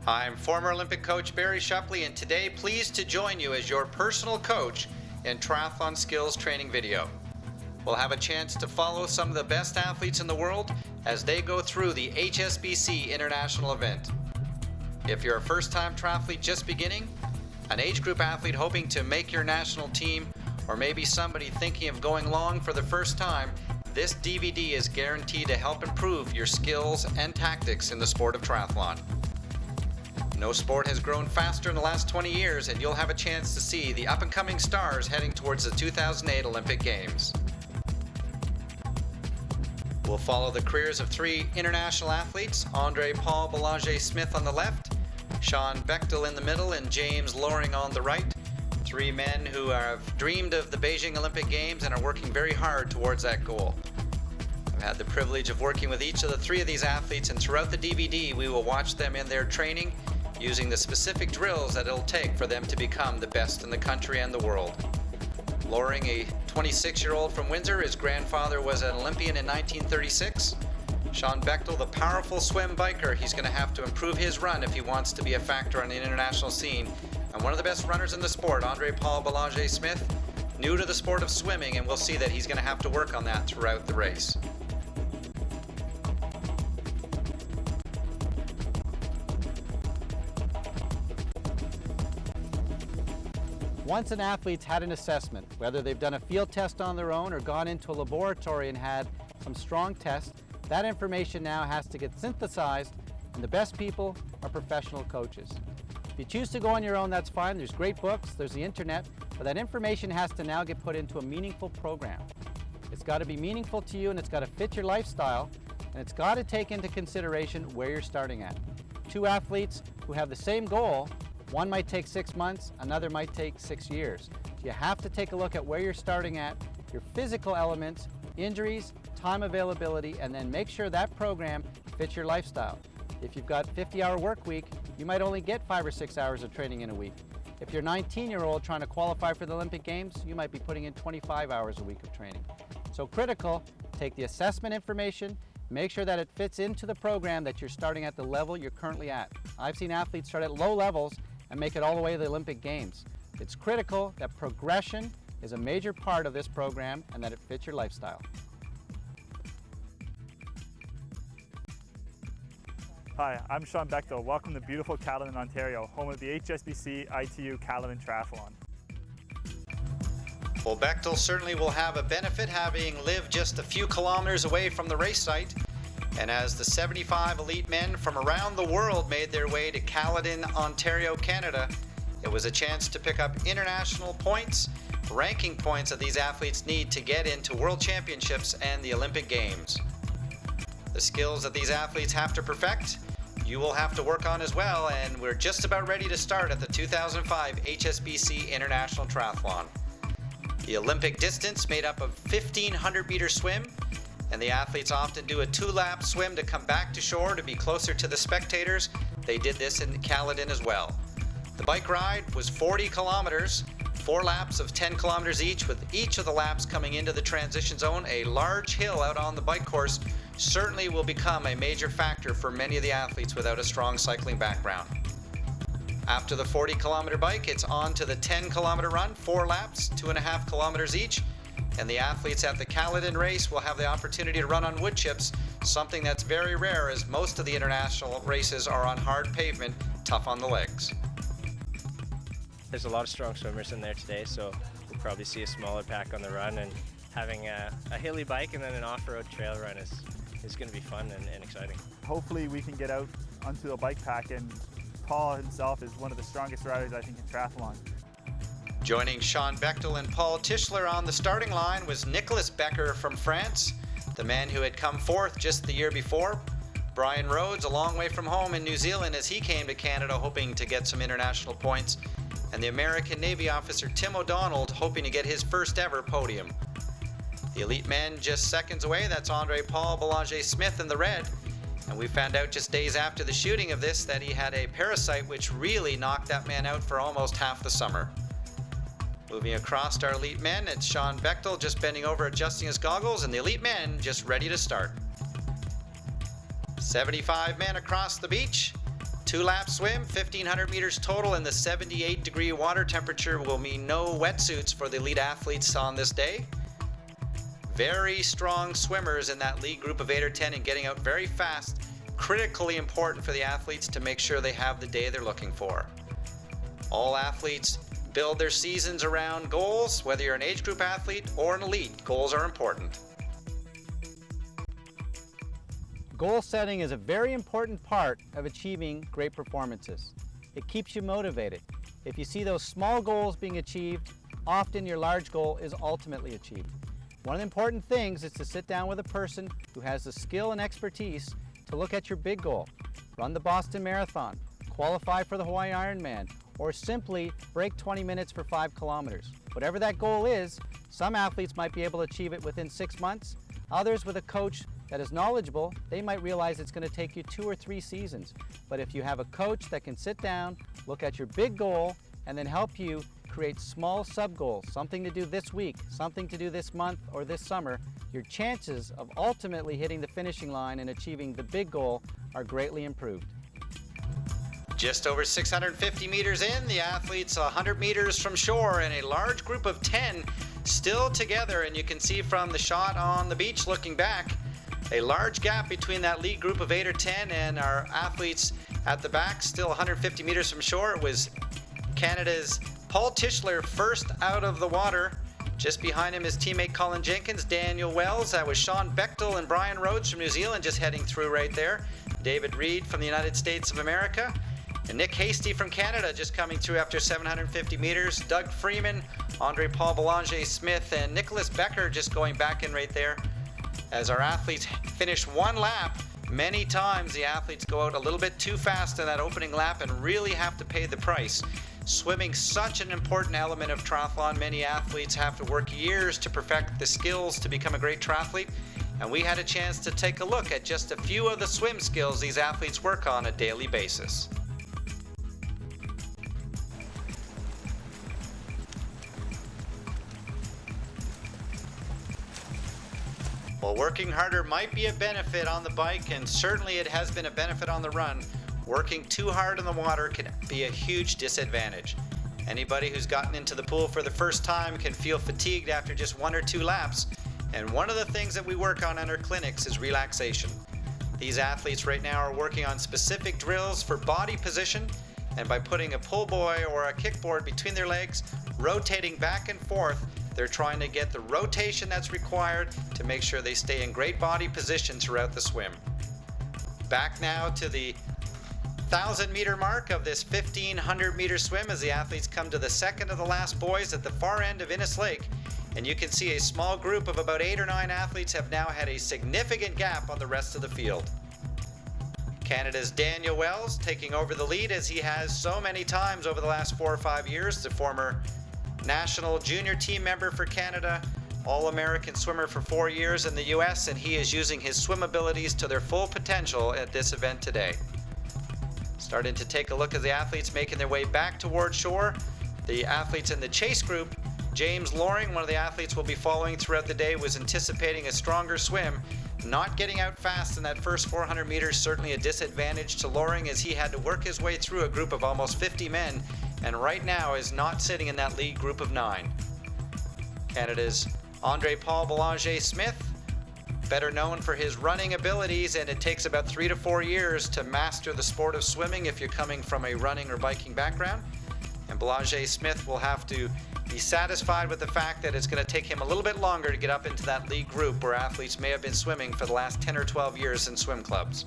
I'm former Olympic coach Barrie Shepley, and today pleased to join you as your personal coach in triathlon skills training video. We'll have a chance to follow some of the best athletes in the world as they go through the HSBC International event. If you're a first-time triathlete just beginning, an age group athlete hoping to make your national team, or maybe somebody thinking of going long for the first time, this DVD is guaranteed to help improve your skills and tactics in the sport of triathlon. No sport has grown faster in the last 20 years, and you'll have a chance to see the up-and-coming stars heading towards the 2008 Olympic Games. We'll follow the careers of three international athletes, Andre-Paul Boulanger-Smith on the left, Sean Bechtel in the middle, and James Loring on the right. Three men who have dreamed of the Beijing Olympic Games and are working very hard towards that goal. I've had the privilege of working with each of the three of these athletes, and throughout the DVD we will watch them in their training using the specific drills that it'll take for them to become the best in the country and the world. Loring, a 26-year-old from Windsor, his grandfather was an Olympian in 1936. Sean Bechtel, the powerful swim biker, he's going to have to improve his run if he wants to be a factor on the international scene. And one of the best runners in the sport, Andre-Paul Boulanger-Smith, new to the sport of swimming, and we'll see that he's going to have to work on that throughout the race. Once an athlete's had an assessment, whether they've done a field test on their own or gone into a laboratory and had some strong tests, that information now has to get synthesized, and the best people are professional coaches. If you choose to go on your own, that's fine. There's great books, there's the internet, but that information has to now get put into a meaningful program. It's got to be meaningful to you, and it's got to fit your lifestyle, and it's got to take into consideration where you're starting at. Two athletes who have the same goal, one might take 6 months, another might take 6 years. So you have to take a look at where you're starting at, your physical elements, injuries, time availability, and then make sure that program fits your lifestyle. If you've got a 50-hour work week, you might only get 5 or 6 hours of training in a week. If you're a 19-year-old trying to qualify for the Olympic Games, you might be putting in 25 hours a week of training. So critical, take the assessment information, make sure that it fits into the program that you're starting at the level you're currently at. I've seen athletes start at low levels and make it all the way to the Olympic Games. It's critical that progression is a major part of this program and that it fits your lifestyle. Hi, I'm Sean Bechtel. Welcome to beautiful Caledon, Ontario, home of the HSBC ITU Caledon Triathlon. Well, Bechtel certainly will have a benefit having lived just a few kilometers away from the race site. And as the 75 elite men from around the world made their way to Caledon, Ontario, Canada, it was a chance to pick up international points, ranking points that these athletes need to get into World Championships and the Olympic Games. The skills that these athletes have to perfect, you will have to work on as well, and we're just about ready to start at the 2005 HSBC International Triathlon. The Olympic distance made up of 1,500 meter swim, and the athletes often do a 2-lap swim to come back to shore to be closer to the spectators. They did this in Caledon as well. The bike ride was 40 kilometers, 4 laps of 10 kilometers each, with each of the laps coming into the transition zone. A large hill out on the bike course certainly will become a major factor for many of the athletes without a strong cycling background. After the 40-kilometer bike, it's on to the 10-kilometer run, 4 laps, 2.5 kilometers each. And the athletes at the Caledon race will have the opportunity to run on wood chips, something that's very rare as most of the international races are on hard pavement, tough on the legs. There's a lot of strong swimmers in there today, so we'll probably see a smaller pack on the run, and having a hilly bike and then an off-road trail run is going to be fun and exciting. Hopefully we can get out onto the bike pack, and Paul himself is one of the strongest riders I think in triathlon. Joining Sean Bechtel and Paul Tischler on the starting line was Nicolas Becker from France, the man who had come fourth just the year before. Brian Rhodes, a long way from home in New Zealand as he came to Canada hoping to get some international points. And the American Navy officer Tim O'Donnell hoping to get his first ever podium. The elite men just seconds away, that's Andre-Paul Boulanger-Smith in the red. And we found out just days after the shooting of this that he had a parasite which really knocked that man out for almost half the summer. Moving across to our elite men, it's Sean Bechtel just bending over adjusting his goggles, and the elite men just ready to start. 75 men across the beach, 2-lap swim, 1,500 meters total, and the 78-degree water temperature will mean no wetsuits for the elite athletes on this day. Very strong swimmers in that lead group of 8 or 10 and getting out very fast. Critically important for the athletes to make sure they have the day they're looking for. All athletes build their seasons around goals, whether you're an age group athlete or an elite. Goals are important. Goal setting is a very important part of achieving great performances. It keeps you motivated. If you see those small goals being achieved, often your large goal is ultimately achieved. One of the important things is to sit down with a person who has the skill and expertise to look at your big goal. Run the Boston Marathon, qualify for the Hawaii Ironman, or simply break 20 minutes for 5 kilometers. Whatever that goal is, some athletes might be able to achieve it within 6 months. Others, with a coach that is knowledgeable, they might realize it's going to take you 2 or 3 seasons. But if you have a coach that can sit down, look at your big goal, and then help you create small sub-goals, something to do this week, something to do this month or this summer, your chances of ultimately hitting the finishing line and achieving the big goal are greatly improved. Just over 650 meters in, the athletes 100 meters from shore, and a large group of 10 still together. And you can see from the shot on the beach looking back, a large gap between that lead group of 8 or 10 and our athletes at the back, still 150 meters from shore. It was Canada's Paul Tischler first out of the water. Just behind him, his teammate Colin Jenkins, Daniel Wells. That was Sean Bechtel and Brian Rhodes from New Zealand just heading through right there. David Reed from the United States of America. And Nick Hasty from Canada just coming through after 750 meters. Doug Freeman, Andre Paul Belanger Smith, and Nicholas Becker just going back in right there. As our athletes finish one lap, many times the athletes go out a little bit too fast in that opening lap and really have to pay the price. Swimming, such an important element of triathlon. Many athletes have to work years to perfect the skills to become a great triathlete. And we had a chance to take a look at just a few of the swim skills these athletes work on a daily basis. Well, working harder might be a benefit on the bike, and certainly it has been a benefit on the run. Working too hard in the water can be a huge disadvantage. Anybody who's gotten into the pool for the first time can feel fatigued after just 1 or 2 laps. And one of the things that we work on in our clinics is relaxation. These athletes right now are working on specific drills for body position, and by putting a pull buoy or a kickboard between their legs, rotating back and forth, they're trying to get the rotation that's required to make sure they stay in great body position throughout the swim. Back now to the 1,000-meter mark of this 1,500-meter swim as the athletes come to the second of the last buoys at the far end of Innes Lake. And you can see a small group of about 8 or 9 athletes have now had a significant gap on the rest of the field. Canada's Daniel Wells taking over the lead as he has so many times over the last 4 or 5 years. The former national junior team member for Canada, All-American swimmer for 4 years in the US, and he is using his swim abilities to their full potential at this event today. Starting to take a look at the athletes making their way back toward shore. The athletes in the chase group, James Loring, one of the athletes we'll be following throughout the day, was anticipating a stronger swim. Not getting out fast in that first 400 meters, certainly a disadvantage to Loring as he had to work his way through a group of almost 50 men, and right now is not sitting in that lead group of 9. Canada's Andre Paul Belanger Smith, better known for his running abilities, and it takes about 3 to 4 years to master the sport of swimming if you're coming from a running or biking background. And Belanger Smith will have to be satisfied with the fact that it's going to take him a little bit longer to get up into that lead group where athletes may have been swimming for the last 10 or 12 years in swim clubs.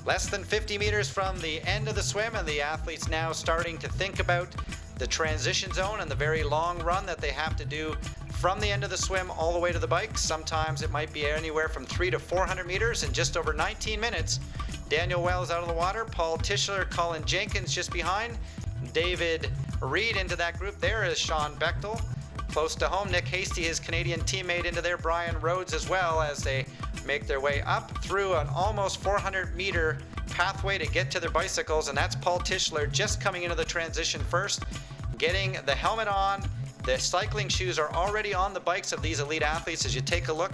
Less than 50 meters from the end of the swim, and the athletes now starting to think about the transition zone and the very long run that they have to do from the end of the swim all the way to the bike. Sometimes it might be anywhere from 300 to 400 meters in just over 19 minutes. Daniel Wells out of the water, Paul Tischler, Colin Jenkins just behind, David Reed into that group. There is Sean Bechtel. Close to home, Nick Hasty, his Canadian teammate, into there, Brian Rhodes as well, as they make their way up through an almost 400-meter pathway to get to their bicycles, and that's Paul Tischler just coming into the transition first, getting the helmet on. The cycling shoes are already on the bikes of these elite athletes as you take a look.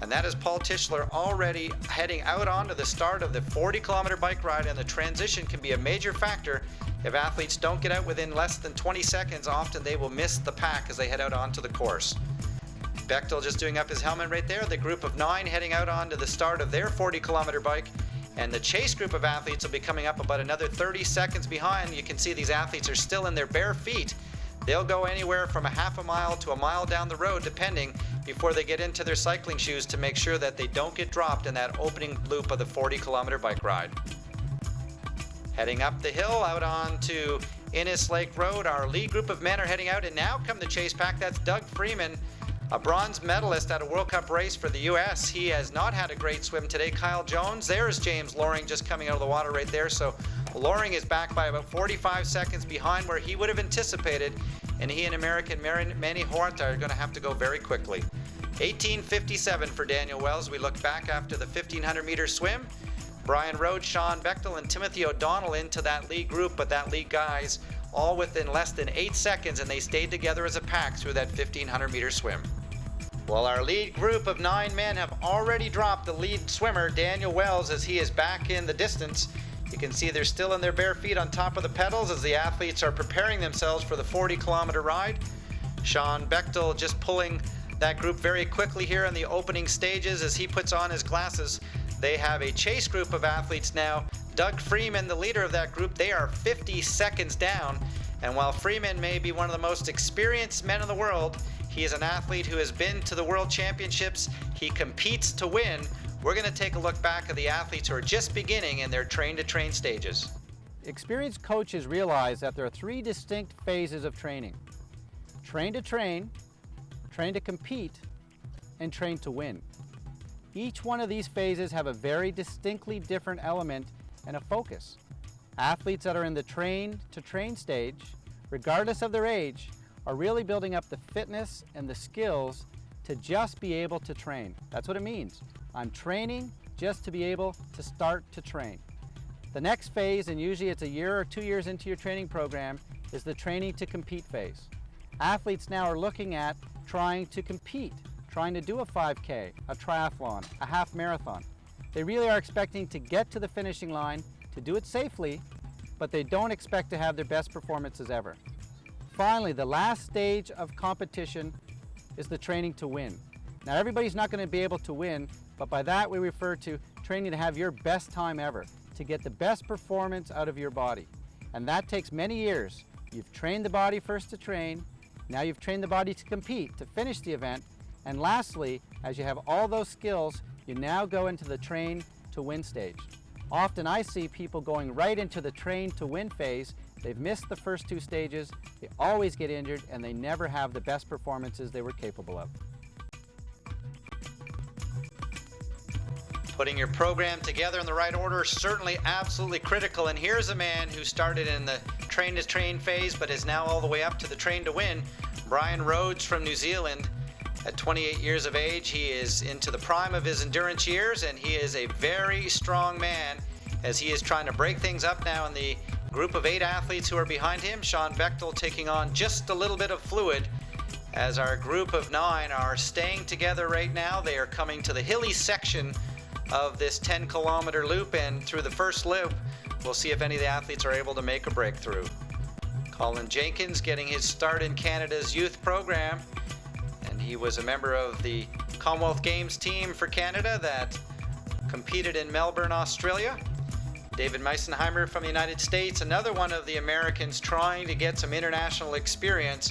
And that is Paul Tischler already heading out onto the start of the 40-kilometer bike ride, and the transition can be a major factor. If athletes don't get out within less than 20 seconds, often they will miss the pack as they head out onto the course. Bechtel just doing up his helmet right there. The group of 9 heading out onto the start of their 40-kilometer bike. And the chase group of athletes will be coming up about another 30 seconds behind. You can see these athletes are still in their bare feet. They'll go anywhere from a half a mile to a mile down the road, depending, before they get into their cycling shoes to make sure that they don't get dropped in that opening loop of the 40-kilometer bike ride. Heading up the hill out onto Innes Lake Road, our lead group of men are heading out, and now come the chase pack. That's Doug Freeman, a bronze medalist at a World Cup race for the U.S. He has not had a great swim today. Kyle Jones, there's James Loring just coming out of the water right there. So Loring is back by about 45 seconds behind where he would have anticipated, and he and American Manny Horta are going to have to go very quickly. 18:57 for Daniel Wells. We look back after the 1,500-meter swim. Brian Rhodes, Sean Bechtel, and Timothy O'Donnell into that lead group, but that lead guys all within less than 8 seconds, and they stayed together as a pack through that 1,500-meter swim. Well, our lead group of 9 men have already dropped the lead swimmer, Daniel Wells, as he is back in the distance. You can see they're still in their bare feet on top of the pedals as the athletes are preparing themselves for the 40-kilometer ride. Sean Bechtel just pulling that group very quickly here in the opening stages as he puts on his glasses. They have a chase group of athletes now. Doug Freeman, the leader of that group, they are 50 seconds down. And while Freeman may be one of the most experienced men in the world, he is an athlete who has been to the World Championships. He competes to win. We're going to take a look back at the athletes who are just beginning in their train-to-train stages. Experienced coaches realize that there are 3 distinct phases of training: train to train, train to compete, and train to win. Each one of these phases have a very distinctly different element and a focus. Athletes that are in the train to train stage, regardless of their age, are really building up the fitness and the skills to just be able to train. That's what it means. I'm training just to be able to start to train. The next phase, and usually it's a year or 2 years into your training program, is the training to compete phase. Athletes now are looking at trying to compete, trying to do a 5K, a triathlon, a half marathon. They really are expecting to get to the finishing line, to do it safely, but they don't expect to have their best performances ever. Finally, the last stage of competition is the training to win. Now, everybody's not going to be able to win, but by that we refer to training to have your best time ever, to get the best performance out of your body. And that takes many years. You've trained the body first to train, now you've trained the body to compete, to finish the event, and lastly, as you have all those skills, you now go into the train to win stage. Often I see people going right into the train to win phase. They've missed the first 2 stages, they always get injured, and they never have the best performances they were capable of. Putting your program together in the right order is certainly absolutely critical, and here's a man who started in the train-to-train phase but is now all the way up to the train-to-win. Brian Rhodes from New Zealand. At 28 years of age, he is into the prime of his endurance years, and he is a very strong man as he is trying to break things up now in the group of 8 athletes who are behind him. Sean Bechtel taking on just a little bit of fluid as our group of 9 are staying together right now. They are coming to the hilly section of this 10-kilometer loop, and through the first loop, we'll see if any of the athletes are able to make a breakthrough. Colin Jenkins getting his start in Canada's youth program, and he was a member of the Commonwealth Games team for Canada that competed in Melbourne, Australia. David Meisenheimer from the United States, another one of the Americans trying to get some international experience,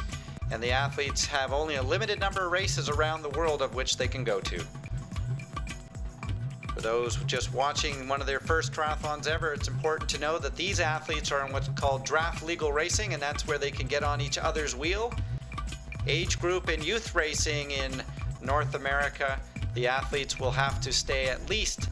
and the athletes have only a limited number of races around the world of which they can go to. For those just watching one of their first triathlons ever, it's important to know that these athletes are in what's called draft legal racing, and that's where they can get on each other's wheel. Age group in youth racing in North America, the athletes will have to stay at least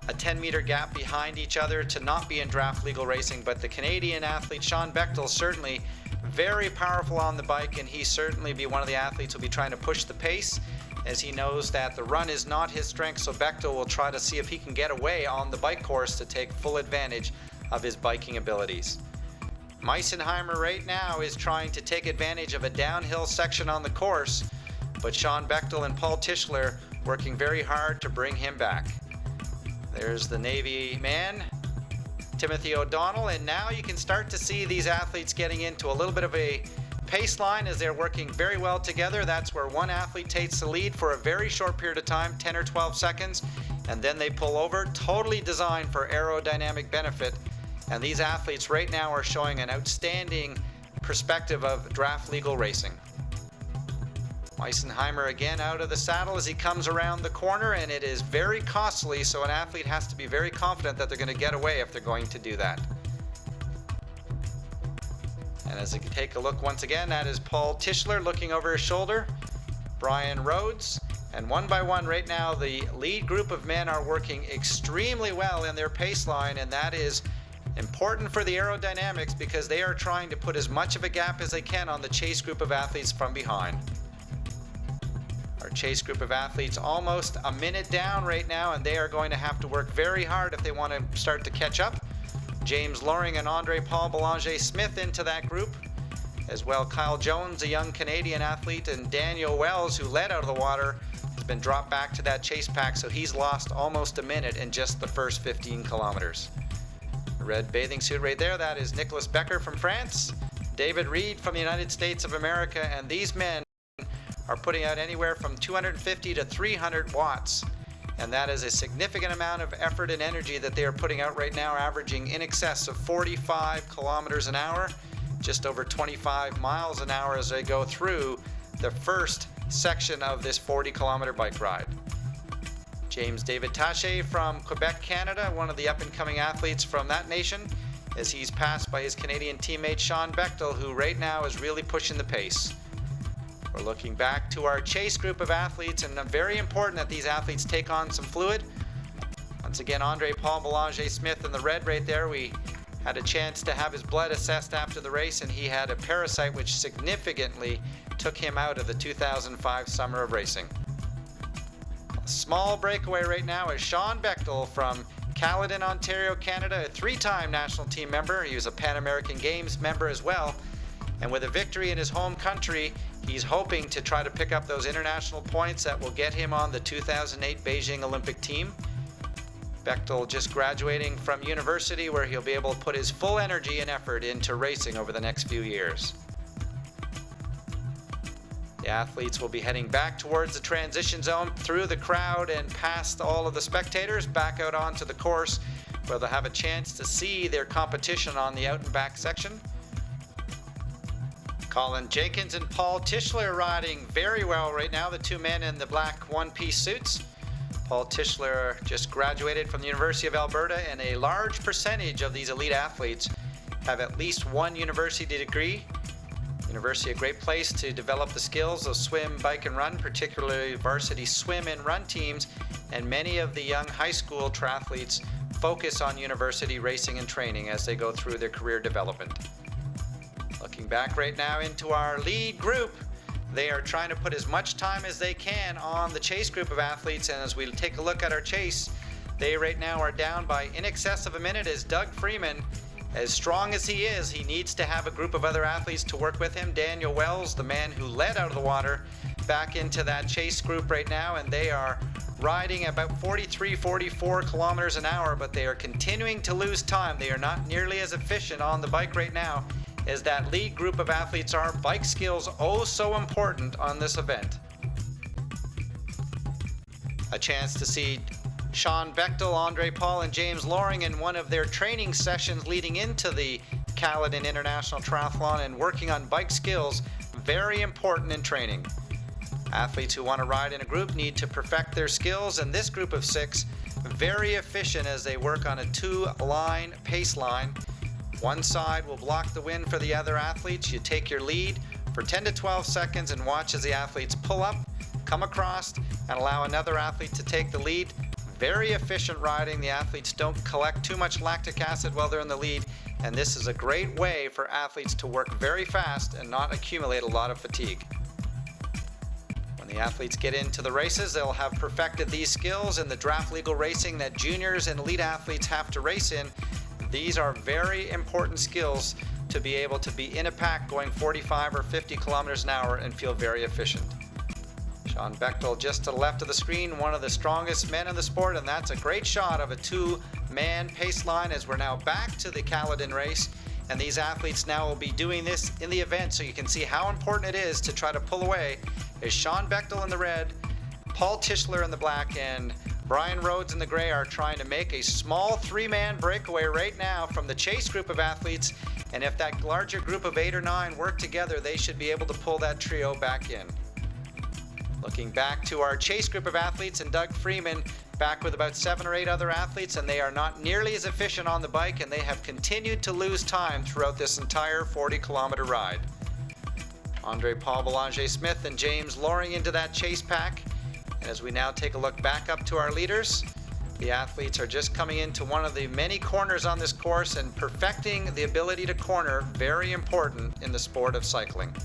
a 10-meter gap behind each other to not be in draft legal racing, but the Canadian athlete Sean Bechtel certainly very powerful on the bike, and he certainly be one of the athletes who will be trying to push the pace, as he knows that the run is not his strength, so Bechtel will try to see if he can get away on the bike course to take full advantage of his biking abilities. Meisenheimer right now is trying to take advantage of a downhill section on the course, but Sean Bechtel and Paul Tischler working very hard to bring him back. There's the Navy man, Timothy O'Donnell, and now you can start to see these athletes getting into a little bit of a pace line as they're working very well together. That's where one athlete takes the lead for a very short period of time, 10 or 12 seconds, and then they pull over, totally designed for aerodynamic benefit. And these athletes right now are showing an outstanding perspective of draft legal racing. Meisenheimer again out of the saddle as he comes around the corner, and it is very costly, so an athlete has to be very confident that they're going to get away if they're going to do that. And as you can take a look once again, that is Paul Tischler looking over his shoulder, Brian Rhodes, and one by one right now the lead group of men are working extremely well in their pace line, and that is important for the aerodynamics because they are trying to put as much of a gap as they can on the chase group of athletes from behind. Our chase group of athletes almost a minute down right now, and they are going to have to work very hard if they want to start to catch up. James Loring and Andre Paul Belanger Smith into that group, as well Kyle Jones, a young Canadian athlete, and Daniel Wells, who led out of the water, has been dropped back to that chase pack, so he's lost almost a minute in just the first 15 kilometers. The red bathing suit right there, that is Nicholas Becker from France, David Reed from the United States of America, and these men are putting out anywhere from 250 to 300 watts. And that is a significant amount of effort and energy that they are putting out right now, averaging in excess of 45 kilometers an hour, just over 25 miles an hour as they go through the first section of this 40-kilometer bike ride. James David Taché from Quebec, Canada, one of the up-and-coming athletes from that nation, as he's passed by his Canadian teammate Sean Bechtel, who right now is really pushing the pace. We're looking back to our chase group of athletes, and very important that these athletes take on some fluid. Once again, Andre Paul Belanger Smith in the red right there. We had a chance to have his blood assessed after the race, and he had a parasite which significantly took him out of the 2005 summer of racing. A small breakaway right now is Sean Bechtel from Caledon, Ontario, Canada, a three-time national team member. He was a Pan American Games member as well. And with a victory in his home country, he's hoping to try to pick up those international points that will get him on the 2008 Beijing Olympic team. Bechtel just graduating from university, where he'll be able to put his full energy and effort into racing over the next few years. The athletes will be heading back towards the transition zone through the crowd and past all of the spectators, back out onto the course, where they'll have a chance to see their competition on the out and back section. Colin Jenkins and Paul Tischler riding very well right now, the two men in the black one-piece suits. Paul Tischler just graduated from the University of Alberta, and a large percentage of these elite athletes have at least one university degree. University, a great place to develop the skills of swim, bike, and run, particularly varsity swim and run teams, and many of the young high school triathletes focus on university racing and training as they go through their career development. Looking back right now into our lead group, they are trying to put as much time as they can on the chase group of athletes, and as we take a look at our chase, they right now are down by in excess of a minute as Doug Freeman, as strong as he is, he needs to have a group of other athletes to work with him. Daniel Wells, the man who led out of the water, back into that chase group right now, and they are riding about 43, 44 kilometers an hour, but they are continuing to lose time. They are not nearly as efficient on the bike right now as that lead group of athletes are. Bike skills oh so important on this event. A chance to see Sean Bechtel, Andre Paul, and James Loring in one of their training sessions leading into the Caledon International Triathlon and working on bike skills, very important in training. Athletes who want to ride in a group need to perfect their skills, and this group of 6 very efficient as they work on a 2-line pace line. One side will block the wind for the other athletes. You take your lead for 10 to 12 seconds and watch as the athletes pull up, come across, and allow another athlete to take the lead. Very efficient riding. The athletes don't collect too much lactic acid while they're in the lead, and this is a great way for athletes to work very fast and not accumulate a lot of fatigue. When the athletes get into the races, they'll have perfected these skills in the draft legal racing that juniors and elite athletes have to race in. These are very important skills to be able to be in a pack going 45 or 50 kilometers an hour and feel very efficient. Sean Bechtel just to the left of the screen, one of the strongest men in the sport, and that's a great shot of a two-man pace line as we're now back to the Caledon race. And these athletes now will be doing this in the event, so you can see how important it is to try to pull away. Is Sean Bechtel in the red, Paul Tischler in the black, and Brian Rhodes in the gray are trying to make a small three-man breakaway right now from the chase group of athletes. And if that larger group of 8 or 9 work together, they should be able to pull that trio back in. Looking back to our chase group of athletes and Doug Freeman back with about 7 or 8 other athletes, and they are not nearly as efficient on the bike, and they have continued to lose time throughout this entire 40-kilometer ride. Andre Paul Belanger-Smith and James Loring into that chase pack. And as we now take a look back up to our leaders, the athletes are just coming into one of the many corners on this course and perfecting the ability to corner, very important in the sport of cycling.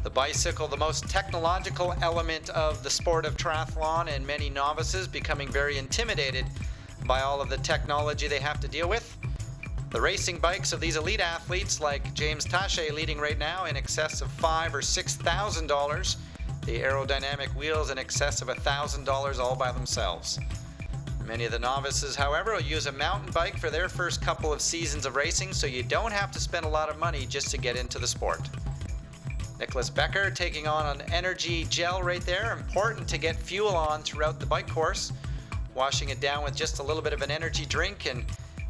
The bicycle, the most technological element of the sport of triathlon, and many novices becoming very intimidated by all of the technology they have to deal with. The racing bikes of these elite athletes like James Taché leading right now in excess of $5,000 or $6,000. The aerodynamic wheels in excess of $1,000 all by themselves. Many of the novices, however, will use a mountain bike for their first couple of seasons of racing, so you don't have to spend a lot of money just to get into the sport. Nicholas Becker taking on an energy gel right there, important to get fuel on throughout the bike course. Washing it down with just a little bit of an energy drink, and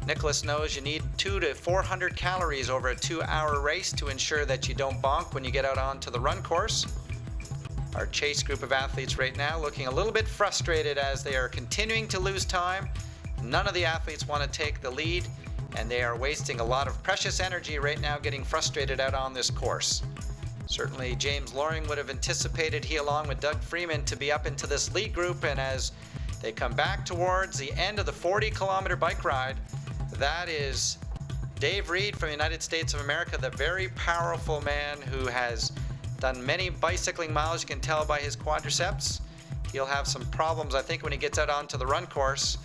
Nicholas knows you need 200 to 400 calories over a 2-hour race to ensure that you don't bonk when you get out onto the run course. Our chase group of athletes right now looking a little bit frustrated as they are continuing to lose time. None of the athletes want to take the lead, and they are wasting a lot of precious energy right now getting frustrated out on this course. Certainly James Loring would have anticipated he, along with Doug Freeman, to be up into this lead group, and as they come back towards the end of the 40-kilometer bike ride, that is Dave Reed from the United States of America, the very powerful man who has done many bicycling miles. You can tell by his quadriceps. He'll have some problems, I think, when he gets out onto the run course.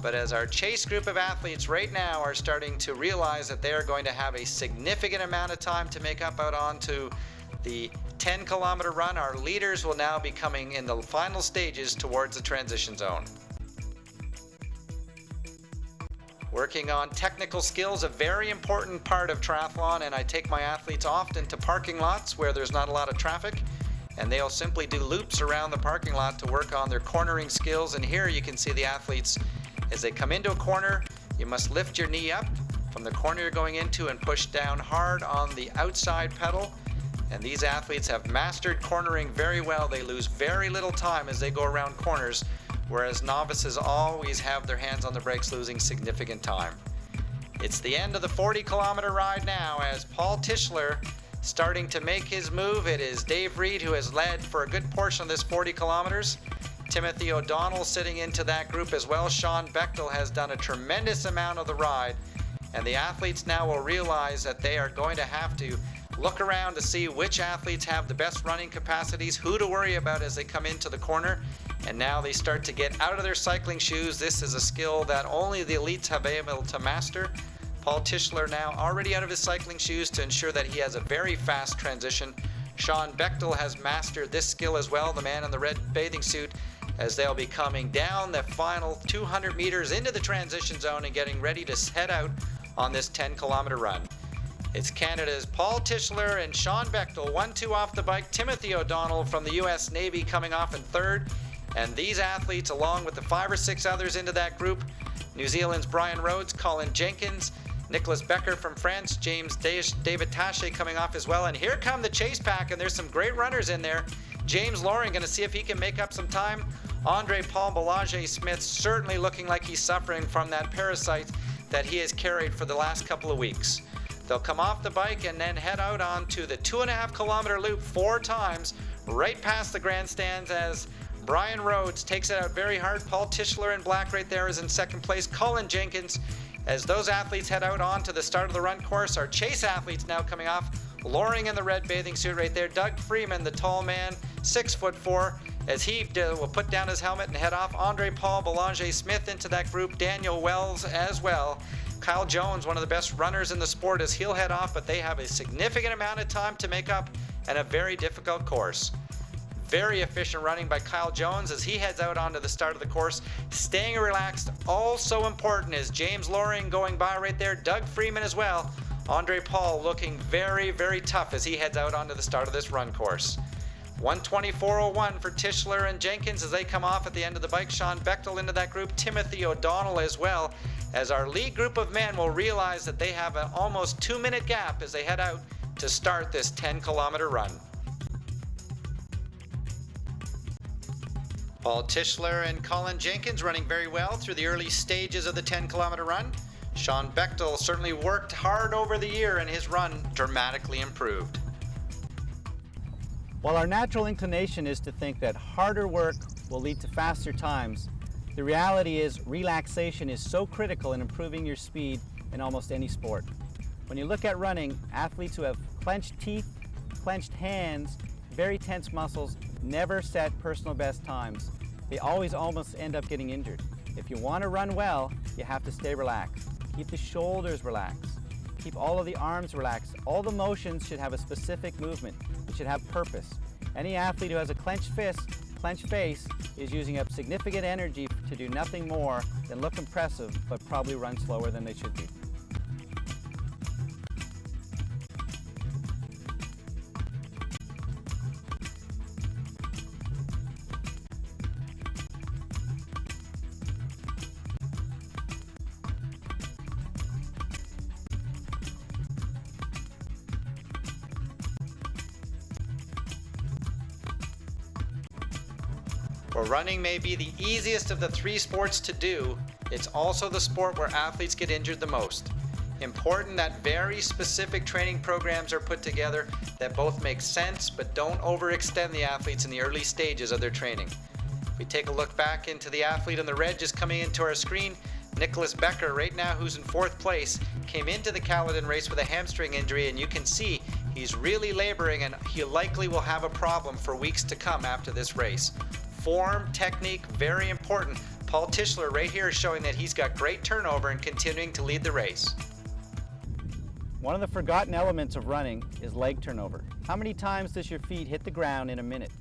But as our chase group of athletes right now are starting to realize that they are going to have a significant amount of time to make up out onto the 10-kilometer run, our leaders will now be coming in the final stages towards the transition zone. Working on technical skills, a very important part of triathlon, and I take my athletes often to parking lots where there's not a lot of traffic, and they'll simply do loops around the parking lot to work on their cornering skills. And here you can see the athletes as they come into a corner. You must lift your knee up from the corner you're going into and push down hard on the outside pedal. And these athletes have mastered cornering very well. They lose very little time as they go around corners, whereas novices always have their hands on the brakes, losing significant time. It's the end of the 40-kilometer ride now as Paul Tischler starting to make his move. It is Dave Reed who has led for a good portion of this 40 kilometers. Timothy O'Donnell sitting into that group as well. Sean Bechtel has done a tremendous amount of the ride, and the athletes now will realize that they are going to have to look around to see which athletes have the best running capacities, who to worry about as they come into the corner. And now they start to get out of their cycling shoes. This is a skill that only the elites have been able to master. Paul Tischler now already out of his cycling shoes to ensure that he has a very fast transition. Sean Bechtel has mastered this skill as well, the man in the red bathing suit, as they'll be coming down the final 200 meters into the transition zone and getting ready to head out on this 10-kilometer run. It's Canada's Paul Tischler and Sean Bechtel, 1-2 off the bike. Timothy O'Donnell from the US Navy coming off in third. And these athletes, along with the 5 or 6 others into that group, New Zealand's Brian Rhodes, Colin Jenkins, Nicholas Becker from France, David Taché coming off as well. And here come the chase pack, and there's some great runners in there. James Loring going to see if he can make up some time. Andre Paul Belanger-Smith certainly looking like he's suffering from that parasite that he has carried for the last couple of weeks. They'll come off the bike and then head out onto the 2.5-kilometer loop 4 times, right past the grandstands as Brian Rhodes takes it out very hard. Paul Tischler in black right there is in second place. Colin Jenkins, as those athletes head out onto the start of the run course. Our chase athletes now coming off. Loring in the red bathing suit right there. Doug Freeman, the tall man, 6'4", as he will put down his helmet and head off. Andre Paul Belanger-Smith into that group. Daniel Wells as well. Kyle Jones, one of the best runners in the sport, as he'll head off, but they have a significant amount of time to make up and a very difficult course. Very efficient running by Kyle Jones as he heads out onto the start of the course. Staying relaxed, also important, is James Loring going by right there. Doug Freeman as well. Andre Paul looking very, very tough as he heads out onto the start of this run course. 1:24.01 for Tischler and Jenkins as they come off at the end of the bike. Sean Bechtel into that group. Timothy O'Donnell as well, as our lead group of men will realize that they have an almost 2-minute gap as they head out to start this 10-kilometer run. Paul Tischler and Colin Jenkins running very well through the early stages of the 10-kilometer run. Sean Bechtel certainly worked hard over the year and his run dramatically improved. While our natural inclination is to think that harder work will lead to faster times, the reality is relaxation is so critical in improving your speed in almost any sport. When you look at running, athletes who have clenched teeth, clenched hands, very tense muscles, never set personal best times. They always almost end up getting injured. If you want to run well, you have to stay relaxed. Keep the shoulders relaxed. Keep all of the arms relaxed. All the motions should have a specific movement. It should have purpose. Any athlete who has a clenched fist, clenched face, is using up significant energy to do nothing more than look impressive, but probably run slower than they should be. Where running may be the easiest of the 3 sports to do, it's also the sport where athletes get injured the most. Important that very specific training programs are put together that both make sense but don't overextend the athletes in the early stages of their training. If we take a look back into the athlete on the red just coming into our screen, Nicholas Becker right now, who's in 4th place, came into the Caledon race with a hamstring injury, and you can see he's really laboring and he likely will have a problem for weeks to come after this race. Form, technique, very important. Paul Tischler right here is showing that he's got great turnover and continuing to lead the race. One of the forgotten elements of running is leg turnover. How many times does your feet hit the ground in a minute?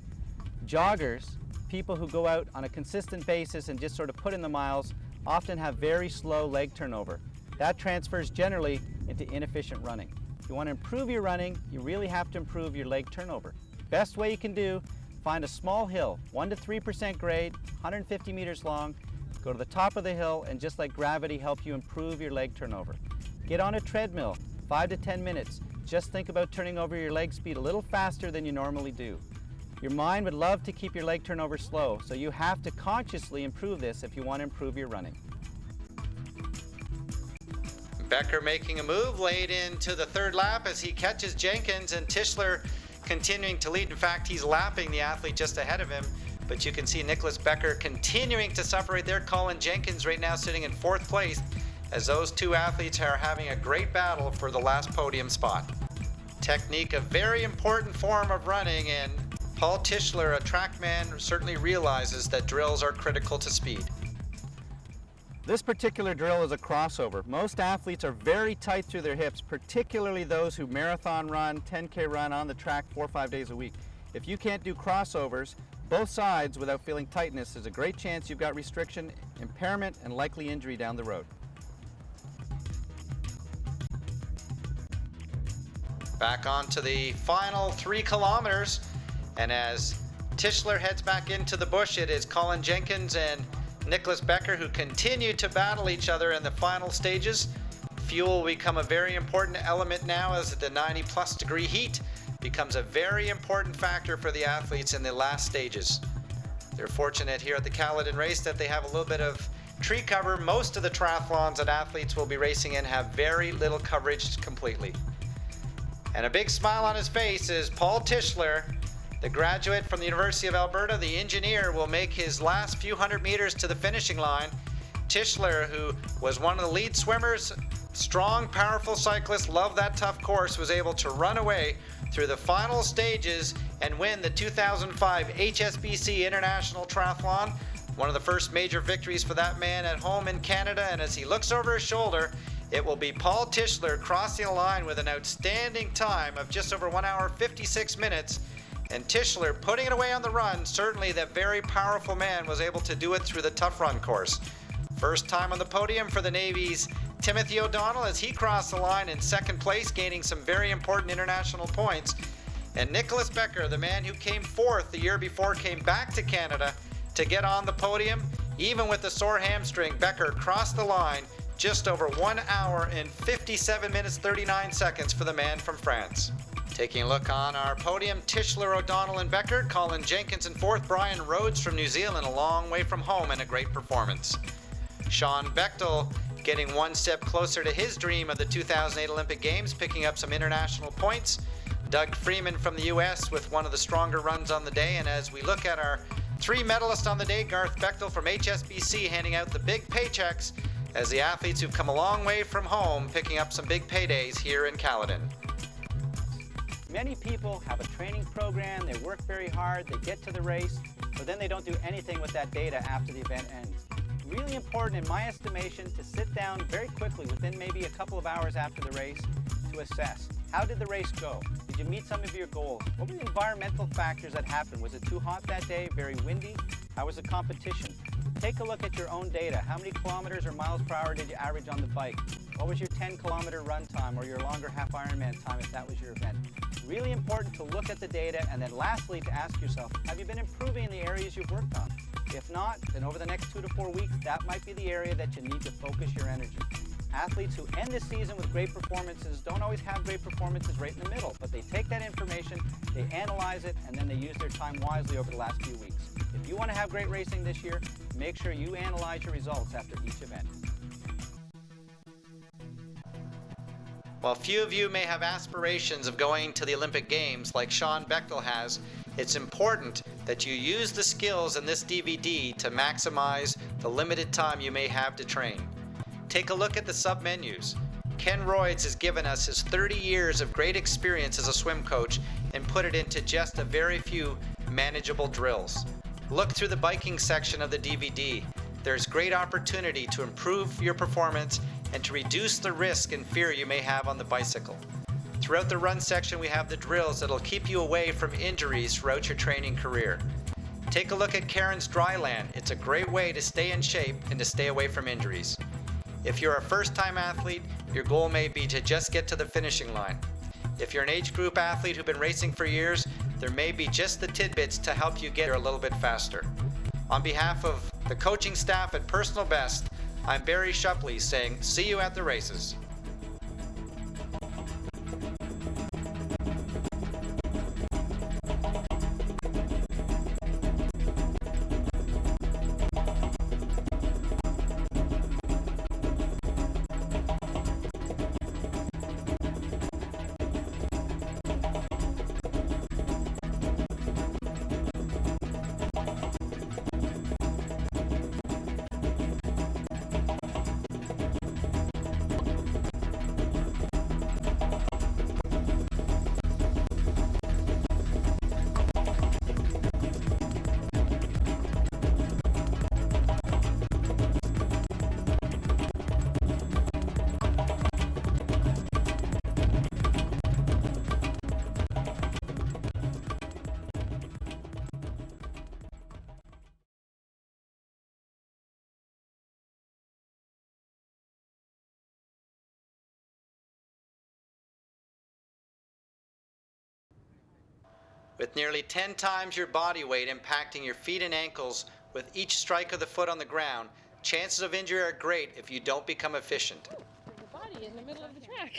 Joggers, people who go out on a consistent basis and just sort of put in the miles, often have very slow leg turnover. That transfers generally into inefficient running. If you want to improve your running, you really have to improve your leg turnover. Best way you can do, find a small hill, 1 to 3% grade, 150 meters long, go to the top of the hill and just let gravity help you improve your leg turnover. Get on a treadmill, 5 to 10 minutes. Just think about turning over your leg speed a little faster than you normally do. Your mind would love to keep your leg turnover slow, so you have to consciously improve this if you want to improve your running. Becker making a move late into the 3rd lap as he catches Jenkins, and Tischler continuing to lead. In fact, he's lapping the athlete just ahead of him, but you can see Nicholas Becker continuing to suffer right there. Colin Jenkins right now sitting in 4th place as those 2 athletes are having a great battle for the last podium spot. Technique, a very important form of running, and Paul Tischler, a track man, certainly realizes that drills are critical to speed. This particular drill is a crossover. Most athletes are very tight through their hips, particularly those who marathon run, 10K run on the track 4 or 5 days a week. If you can't do crossovers, both sides, without feeling tightness, there's a great chance you've got restriction, impairment, and likely injury down the road. Back on to the final 3 kilometers, and as Tischler heads back into the bush, it is Colin Jenkins and Nicholas Becker who continue to battle each other in the final stages. Fuel will become a very important element now as the 90+ degree heat becomes a very important factor for the athletes in the last stages. They're fortunate here at the Caledon race that they have a little bit of tree cover. Most of the triathlons that athletes will be racing in have very little coverage completely. And a big smile on his face is Paul Tischler, the graduate from the University of Alberta. The engineer will make his last few hundred meters to the finishing line. Tischler, who was one of the lead swimmers, strong, powerful cyclist, loved that tough course, was able to run away through the final stages and win the 2005 HSBC International Triathlon. One of the first major victories for that man at home in Canada, and as he looks over his shoulder, It will be Paul Tischler crossing the line with an outstanding time of just over 1 hour 56 minutes. And Tischler putting it away on the run. Certainly that very powerful man was able to do it through the tough run course. First time on the podium for the Navy's Timothy O'Donnell as he crossed the line in second place, gaining some very important international points. And Nicholas Becker, the man who came fourth the year before, came back to Canada to get on the podium. Even with the sore hamstring, Becker crossed the line just over 1 hour and 57 minutes 39 seconds for the man from France. Taking a look on our podium, Tischler, O'Donnell, and Becker. Colin Jenkins in fourth. Brian Rhodes from New Zealand, a long way from home and a great performance. Sean Bechtel getting one step closer to his dream of the 2008 Olympic Games, picking up some international points. Doug Freeman from the U.S. with one of the stronger runs on the day. And as we look at our three medalists on the day, Garth Bechtel from HSBC handing out the big paychecks as the athletes who've come a long way from home picking up some big paydays here in Caledon. Many people have a training program, they work very hard, they get to the race, but then they don't do anything with that data after the event ends. Really important in my estimation to sit down very quickly within maybe a couple of hours after the race to assess. How did the race go? Did you meet some of your goals? What were the environmental factors that happened? Was it too hot that day? Very windy? How was the competition? Take a look at your own data. How many kilometers or miles per hour did you average on the bike? What was your 10-kilometer run time or your longer half Ironman time if that was your event? Really important to look at the data, and then lastly to ask yourself, have you been improving in the areas you've worked on? If not, then over the next 2 to 4 weeks, that might be the area that you need to focus your energy. Athletes who end the season with great performances don't always have great performances right in the middle, but they take that information, they analyze it, and then they use their time wisely over the last few weeks. If you want to have great racing this year, make sure you analyze your results after each event. While few of you may have aspirations of going to the Olympic Games like Sean Bechtel has, it's important that you use the skills in this DVD to maximize the limited time you may have to train. Take a look at the sub-menus. Ken Royds has given us his 30 years of great experience as a swim coach and put it into just a very few manageable drills. Look through the biking section of the DVD. There's great opportunity to improve your performance and to reduce the risk and fear you may have on the bicycle. Throughout the run section, we have the drills that'll keep you away from injuries throughout your training career. Take a look at Karen's Dryland. It's a great way to stay in shape and to stay away from injuries. If you're a first-time athlete, your goal may be to just get to the finishing line. If you're an age group athlete who've been racing for years, there may be just the tidbits to help you get there a little bit faster. On behalf of the coaching staff at Personal Best, I'm Barrie Shepley saying, see you at the races. With nearly 10 times your body weight impacting your feet and ankles with each strike of the foot on the ground, chances of injury are great if you don't become efficient. The body in the middle of the track.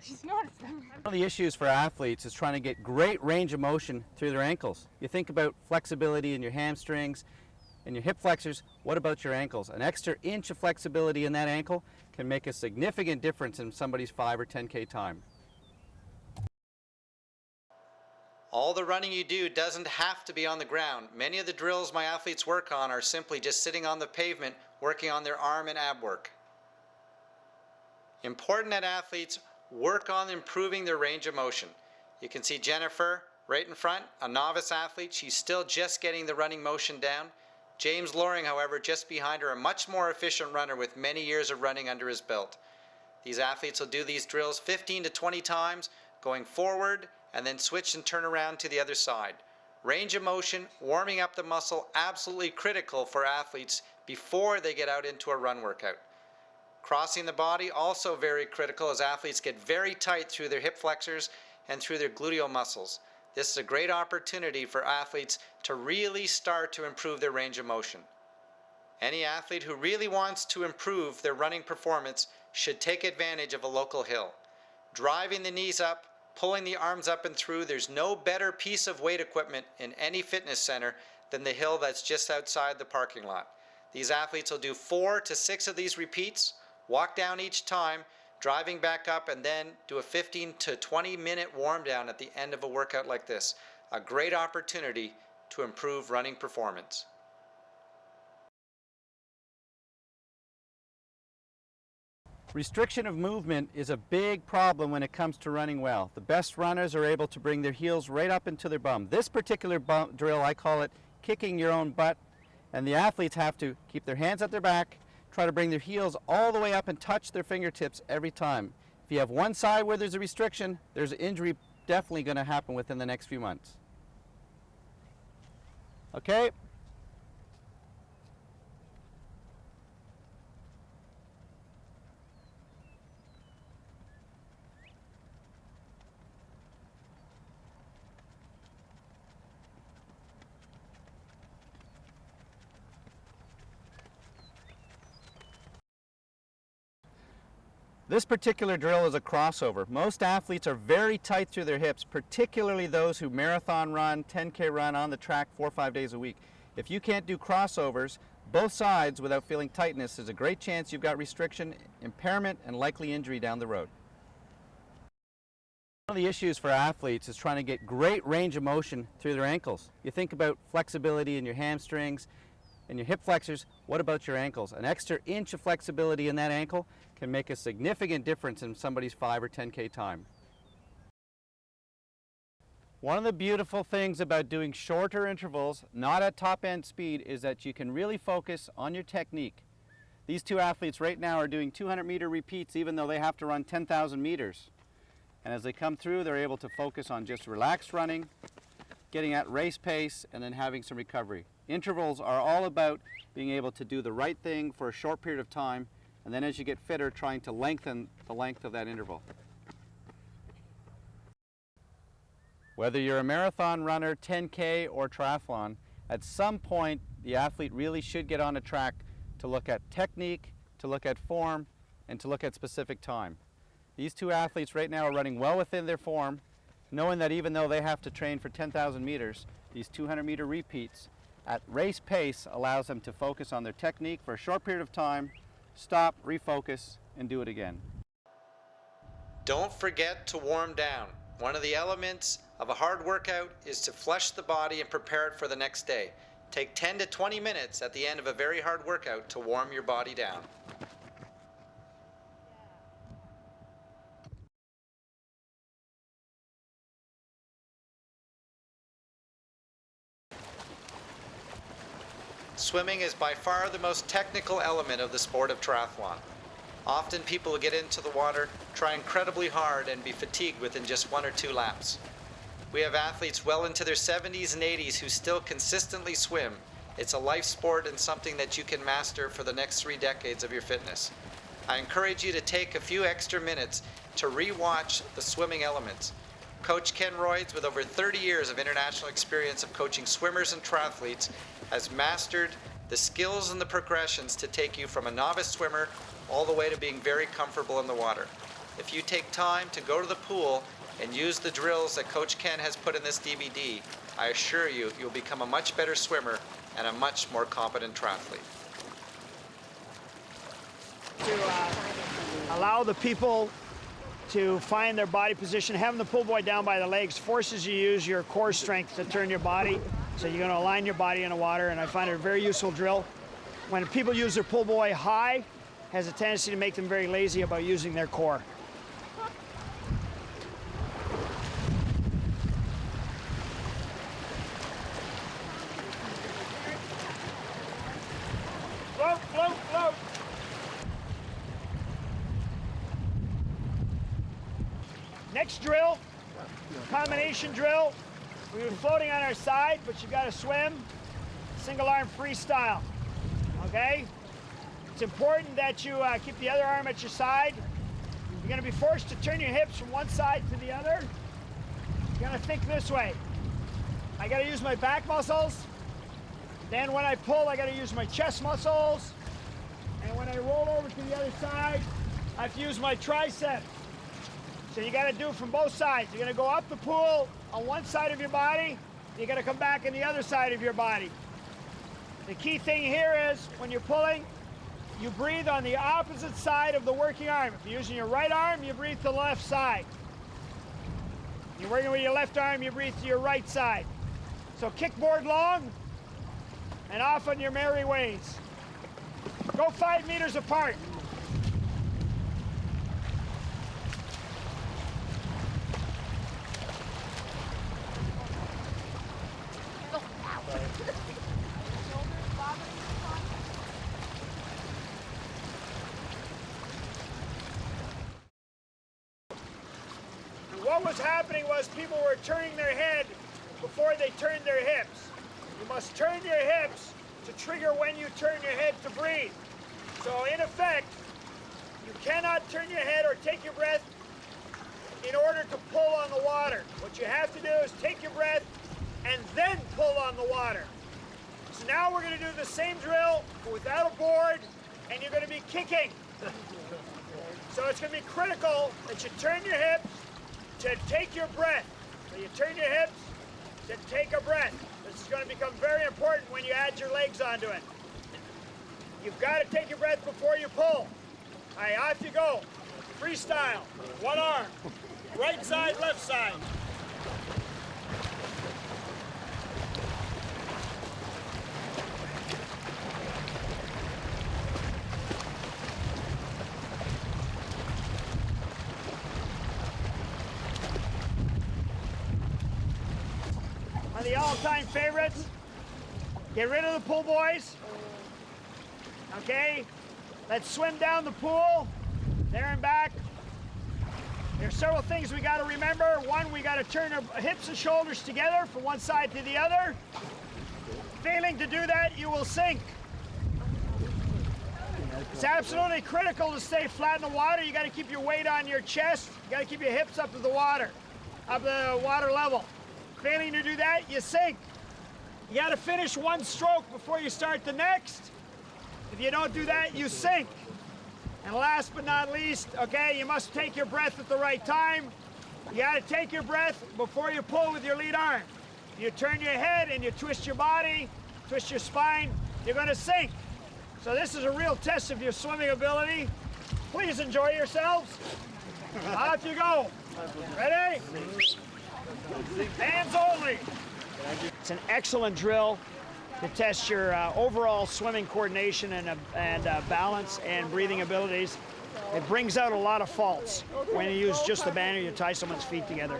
She's noticed them. One of the issues for athletes is trying to get great range of motion through their ankles. You think about flexibility in your hamstrings and your hip flexors. What about your ankles? An extra inch of flexibility in that ankle can make a significant difference in somebody's 5 or 10K time. All the running you do doesn't have to be on the ground. Many of the drills my athletes work on are simply just sitting on the pavement, working on their arm and ab work. Important that athletes work on improving their range of motion. You can see Jennifer right in front, a novice athlete. She's still just getting the running motion down. James Loring, however, just behind her, a much more efficient runner with many years of running under his belt. These athletes will do these drills 15 to 20 times, going forward and then switch and turn around to the other side. Range of motion, warming up the muscle, absolutely critical for athletes before they get out into a run workout. Crossing the body, also very critical as athletes get very tight through their hip flexors and through their gluteal muscles. This is a great opportunity for athletes to really start to improve their range of motion. Any athlete who really wants to improve their running performance should take advantage of a local hill. Driving the knees up, pulling the arms up and through, there's no better piece of weight equipment in any fitness center than the hill that's just outside the parking lot. These athletes will do 4 to 6 of these repeats, walk down each time, driving back up, and then do a 15 to 20 minute warm down at the end of a workout like this. A great opportunity to improve running performance. Restriction of movement is a big problem when it comes to running well. The best runners are able to bring their heels right up into their bum. This particular drill, I call it kicking your own butt, and the athletes have to keep their hands at their back, try to bring their heels all the way up and touch their fingertips every time. If you have one side where there's a restriction, there's an injury definitely going to happen within the next few months. Okay? This particular drill is a crossover. Most athletes are very tight through their hips, particularly those who marathon run, 10K run on the track 4 or 5 days a week. If you can't do crossovers, both sides without feeling tightness, there's a great chance you've got restriction, impairment, and likely injury down the road. One of the issues for athletes is trying to get great range of motion through their ankles. You think about flexibility in your hamstrings and your hip flexors. What about your ankles? An extra inch of flexibility in that ankle can make a significant difference in somebody's 5 or 10K time. One of the beautiful things about doing shorter intervals, not at top end speed, is that you can really focus on your technique. These two athletes right now are doing 200-meter repeats even though they have to run 10,000 meters. And as they come through, they're able to focus on just relaxed running, getting at race pace, and then having some recovery. Intervals are all about being able to do the right thing for a short period of time, and then as you get fitter, trying to lengthen the length of that interval. Whether you're a marathon runner, 10K, or triathlon, at some point the athlete really should get on a track to look at technique, to look at form, and to look at specific time. These two athletes right now are running well within their form, knowing that even though they have to train for 10,000 meters, these 200-meter repeats at race pace allows them to focus on their technique for a short period of time, stop, refocus, and do it again. Don't forget to warm down. One of the elements of a hard workout is to flush the body and prepare it for the next day. Take 10 to 20 minutes at the end of a very hard workout to warm your body down. Swimming is by far the most technical element of the sport of triathlon. Often people will get into the water, try incredibly hard, and be fatigued within just 1 or 2 laps. We have athletes well into their 70s and 80s who still consistently swim. It's a life sport and something that you can master for the next 3 decades of your fitness. I encourage you to take a few extra minutes to re-watch the swimming elements. Coach Ken Royds, with over 30 years of international experience of coaching swimmers and triathletes, has mastered the skills and the progressions to take you from a novice swimmer all the way to being very comfortable in the water. If you take time to go to the pool and use the drills that Coach Ken has put in this DVD, I assure you, you'll become a much better swimmer and a much more competent triathlete. To allow the people to find their body position, having the pull buoy down by the legs forces you to use your core strength to turn your body. So you're going to align your body in the water, and I find it a very useful drill. When people use their pull buoy high, has a tendency to make them very lazy about using their core. Float, float, float. Next drill, combination drill. We were floating on our side, but you've got to swim. Single arm freestyle, okay? It's important that you keep the other arm at your side. You're gonna be forced to turn your hips from one side to the other. You're gonna think this way. I gotta use my back muscles. Then when I pull, I gotta use my chest muscles. And when I roll over to the other side, I have to use my triceps. So you gotta do it from both sides. You're gonna go up the pool on one side of your body, you're gonna come back on the other side of your body. The key thing here is, when you're pulling, you breathe on the opposite side of the working arm. If you're using your right arm, you breathe to the left side. You're working with your left arm, you breathe to your right side. So kickboard long and off on your merry ways. Go 5 meters apart. What was happening was people were turning their head before they turned their hips. You must turn your hips to trigger when you turn your head to breathe. So in effect, you cannot turn your head or take your breath in order to pull on the water. What you have to do is take your breath and then pull on the water. So now we're going to do the same drill but without a board, and you're going to be kicking. So it's going to be critical that you turn your hips to take your breath. So you turn your hips to take a breath. This is going to become very important when you add your legs onto it. You've got to take your breath before you pull. All right, off you go. Freestyle, one arm, right side, left side. One of the all-time favorites, get rid of the pull buoys. Okay, let's swim down the pool, there and back. There's several things we got to remember. One, we got to turn our hips and shoulders together from one side to the other. Failing to do that, you will sink. It's absolutely critical to stay flat in the water. You got to keep your weight on your chest. You got to keep your hips up to the water level. Failing to do that, you sink. You got to finish one stroke before you start the next. If you don't do that, you sink. And last but not least, okay, you must take your breath at the right time. You got to take your breath before you pull with your lead arm. If you turn your head and you twist your body, twist your spine, you're going to sink. So this is a real test of your swimming ability. Please enjoy yourselves. Off you go. Ready? Hands only. It's an excellent drill to test your overall swimming coordination and balance and breathing abilities. It brings out a lot of faults when you use just the band or you tie someone's feet together.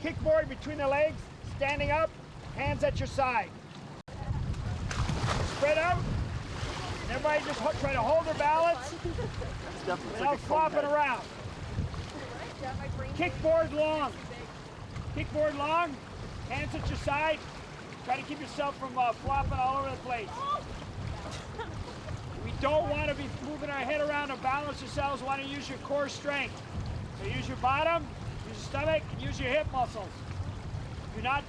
Kickboard between the legs, standing up, hands at your side. Spread out. Everybody just try to hold their balance without flopping around. Kickboard long. Kickboard long, hands at your side. Try to keep yourself from flopping all over the place. We don't want to be moving our head around to balance yourselves. We want to use your core strength. So use your bottom, use your stomach, and use your hip muscles. Do not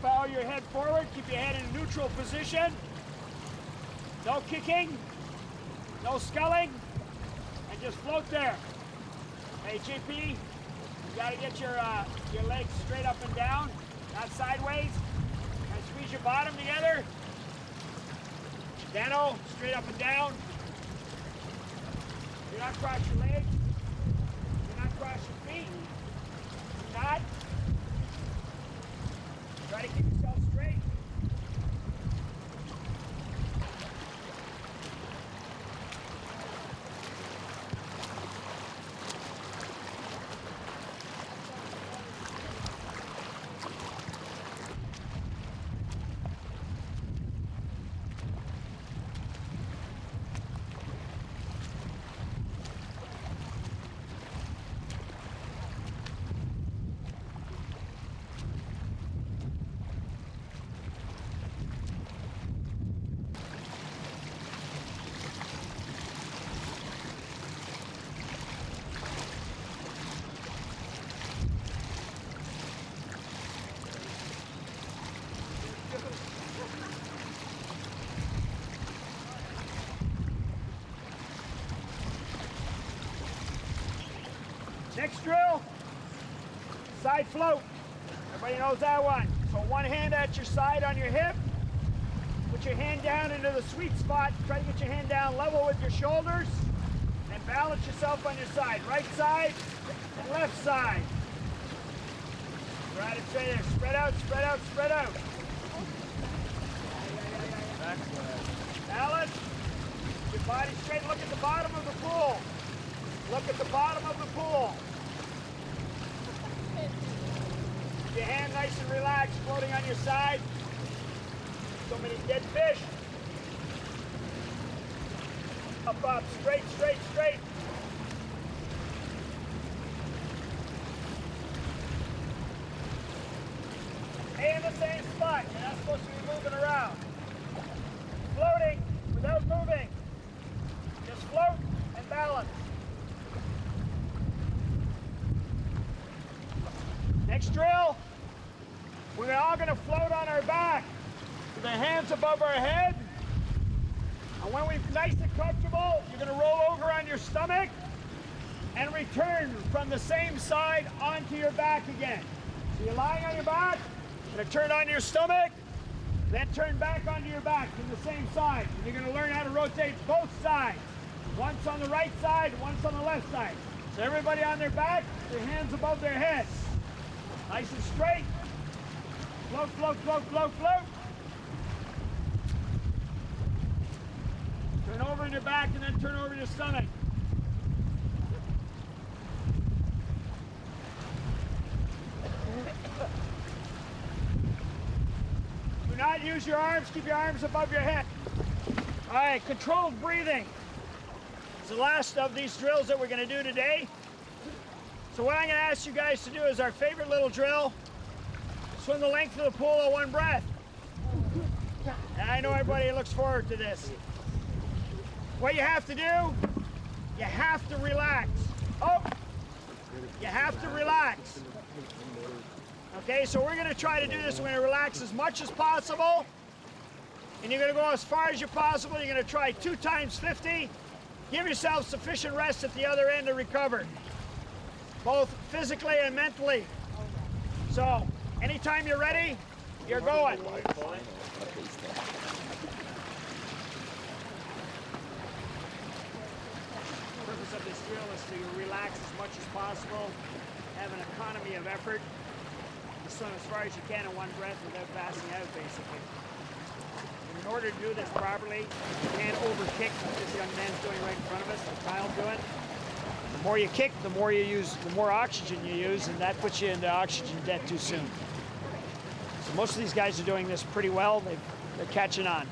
bow your head forward. Keep your head in a neutral position. No kicking, no sculling, and just float there. Hey, JP, you gotta get your legs straight up and down, not sideways. And squeeze your bottom together. Dano, straight up and down. Do not cross your legs. Do not cross your feet. Do not. Try to keep yourself straight. Next drill, side float. Everybody knows that one. So one hand at your side on your hip. Put your hand down into the sweet spot. Try to get your hand down level with your shoulders. And balance yourself on your side. Right side and left side. Right and straight there. Spread out, spread out, spread out. Balance. Your body straight. Look at the bottom of the pool. Look at the bottom of the pool. Your hand nice and relaxed, floating on your side. So many dead fish. Up, up, straight, straight, straight. Stay in the same spot. You're not supposed to be moving around. Floating without moving. Just float and balance. Next drill, we're all going to float on our back with our hands above our head. And when we're nice and comfortable, you're going to roll over on your stomach and return from the same side onto your back again. So you're lying on your back, going to turn onto your stomach, then turn back onto your back from the same side. And you're going to learn how to rotate both sides. Once on the right side, once on the left side. So everybody on their back, their hands above their heads. Nice and straight. Float, float, float, float, float. Turn over in your back and then turn over your stomach. Do not use your arms. Keep your arms above your head. All right, controlled breathing. It's the last of these drills that we're going to do today. So what I'm going to ask you guys to do is our favorite little drill. Swim the length of the pool at one breath. And I know everybody looks forward to this. What you have to do, you have to relax. Oh, you have to relax. Okay, so we're going to try to do this. We're going to relax as much as possible. And you're going to go as far as you possible. You're going to try 2 times 50. Give yourself sufficient rest at the other end to recover, both physically and mentally. So, anytime you're ready, you're going. The purpose of this drill is to relax as much as possible, have an economy of effort, and swim as far as you can in one breath without passing out, basically. And in order to do this properly, you can't overkick what this young man's doing right in front of us, the child doing. The more you kick, the more you use, the more oxygen you use, and that puts you into oxygen debt too soon. So most of these guys are doing this pretty well. They're catching on.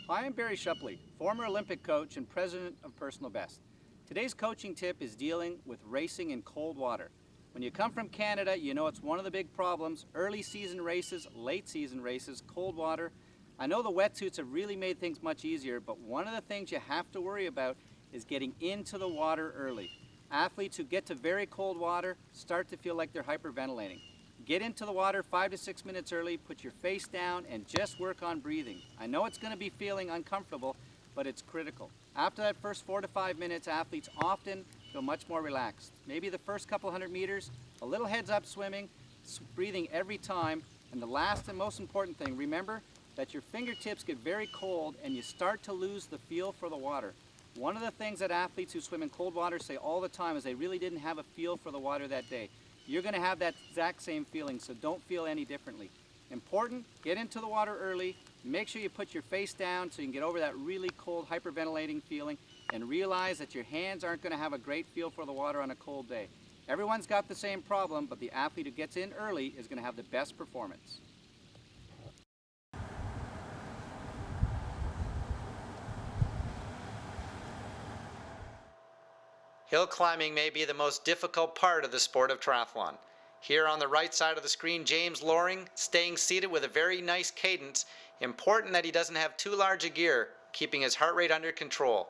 Hi, I'm Barrie Shepley, former Olympic coach and president of Personal Best. Today's coaching tip is dealing with racing in cold water. When you come from Canada, you know it's one of the big problems. Early season races, late season races, cold water. I know the wetsuits have really made things much easier, but one of the things you have to worry about is getting into the water early. Athletes who get to very cold water start to feel like they're hyperventilating. Get into the water 5 to 6 minutes early, put your face down, and just work on breathing. I know it's going to be feeling uncomfortable, but it's critical. After that first 4 to 5 minutes, athletes often feel much more relaxed. Maybe the first couple hundred meters, a little heads up swimming, breathing every time, and the last and most important thing, remember that your fingertips get very cold and you start to lose the feel for the water. One of the things that athletes who swim in cold water say all the time is they really didn't have a feel for the water that day. You're going to have that exact same feeling, so don't feel any differently. Important, get into the water early, make sure you put your face down so you can get over that really cold hyperventilating feeling, and realize that your hands aren't going to have a great feel for the water on a cold day. Everyone's got the same problem, but the athlete who gets in early is going to have the best performance. Hill climbing may be the most difficult part of the sport of triathlon. Here on the right side of the screen, James Loring, staying seated with a very nice cadence. Important that he doesn't have too large a gear, keeping his heart rate under control.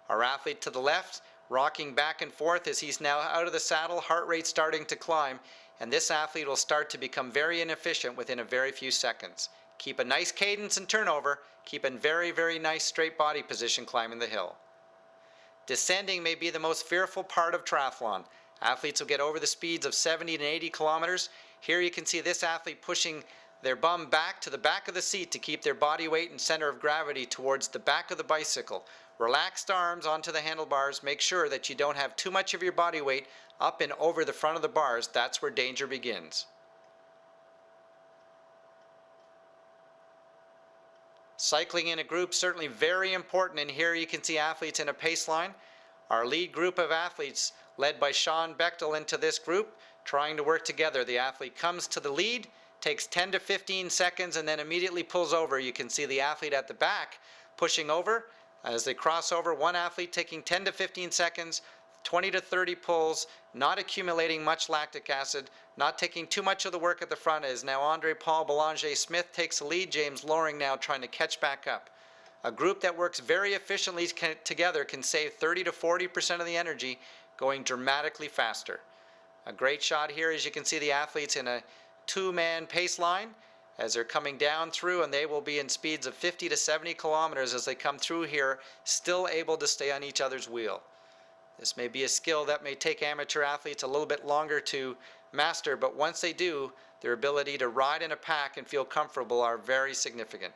Our athlete to the left, rocking back and forth as he's now out of the saddle, heart rate starting to climb, and this athlete will start to become very inefficient within a very few seconds. Keep a nice cadence and turnover. Keep in very, very nice straight body position climbing the hill. Descending may be the most fearful part of triathlon. Athletes will get over the speeds of 70 and 80 kilometers. Here you can see this athlete pushing their bum back to the back of the seat to keep their body weight and center of gravity towards the back of the bicycle. Relaxed arms onto the handlebars. Make sure that you don't have too much of your body weight up and over the front of the bars. That's where danger begins. Cycling in a group certainly very important, and here you can see athletes in a pace line. Our lead group of athletes led by Sean Bechtel into this group, trying to work together. The athlete comes to the lead, takes 10 to 15 seconds, and then immediately pulls over. You can see the athlete at the back pushing over. As they cross over, one athlete taking 10 to 15 seconds, 20 to 30 pulls, not accumulating much lactic acid, not taking too much of the work at the front, as now Andre Paul Belanger Smith takes the lead. James Loring now trying to catch back up. A group that works very efficiently together can save 30 to 40% of the energy, going dramatically faster. A great shot here, as you can see the athletes in a two-man pace line as they're coming down through, and they will be in speeds of 50 to 70 kilometers as they come through here, still able to stay on each other's wheel. This may be a skill that may take amateur athletes a little bit longer to master, but once they do, their ability to ride in a pack and feel comfortable are very significant.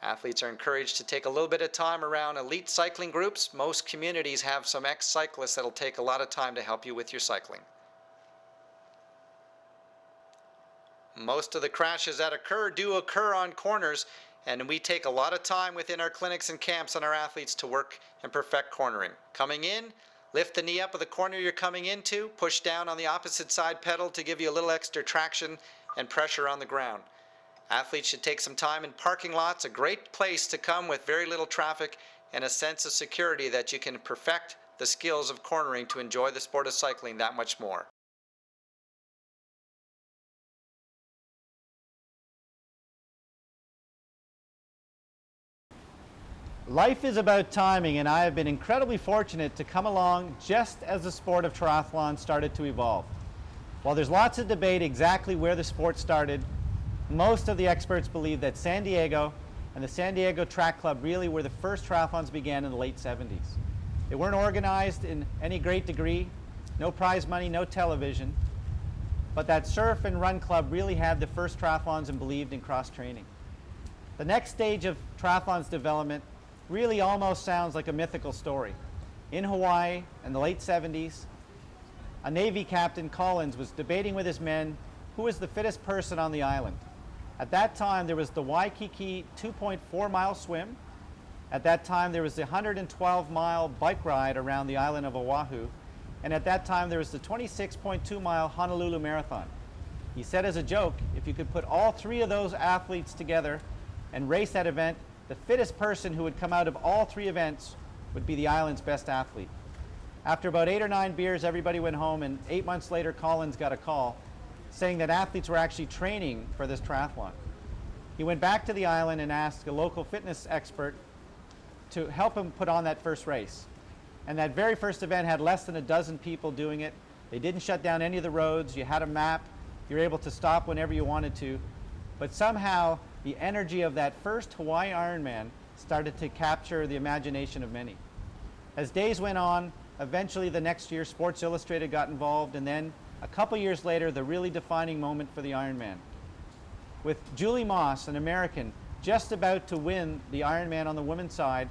Athletes are encouraged to take a little bit of time around elite cycling groups. Most communities have some ex-cyclists that'll take a lot of time to help you with your cycling. Most of the crashes that do occur on corners, and we take a lot of time within our clinics and camps on our athletes to work and perfect cornering. Coming in, lift the knee up of the corner you're coming into, push down on the opposite side pedal to give you a little extra traction and pressure on the ground. Athletes should take some time in parking lots, a great place to come with very little traffic and a sense of security that you can perfect the skills of cornering to enjoy the sport of cycling that much more. Life is about timing, and I have been incredibly fortunate to come along just as the sport of triathlon started to evolve. While there's lots of debate exactly where the sport started, most of the experts believe that San Diego and the San Diego Track Club really were the first triathlons began in the late 70s. They weren't organized in any great degree, no prize money, no television, but that surf and run club really had the first triathlons and believed in cross-training. The next stage of triathlon's development really almost sounds like a mythical story. In Hawaii in the late 70s, a Navy captain, Collins, was debating with his men who was the fittest person on the island. At that time, there was the Waikiki 2.4-mile swim. At that time, there was the 112-mile bike ride around the island of Oahu. And at that time, there was the 26.2-mile Honolulu Marathon. He said as a joke, if you could put all three of those athletes together and race that event, the fittest person who would come out of all three events would be the island's best athlete. After about 8 or 9 beers, everybody went home, and 8 months later, Collins got a call saying that athletes were actually training for this triathlon. He went back to the island and asked a local fitness expert to help him put on that first race. And that very first event had less than a dozen people doing it. They didn't shut down any of the roads. You had a map. You were able to stop whenever you wanted to. But somehow, the energy of that first Hawaii Ironman started to capture the imagination of many. As days went on, eventually the next year, Sports Illustrated got involved, and then a couple years later, the really defining moment for the Ironman. With Julie Moss, an American, just about to win the Ironman on the women's side,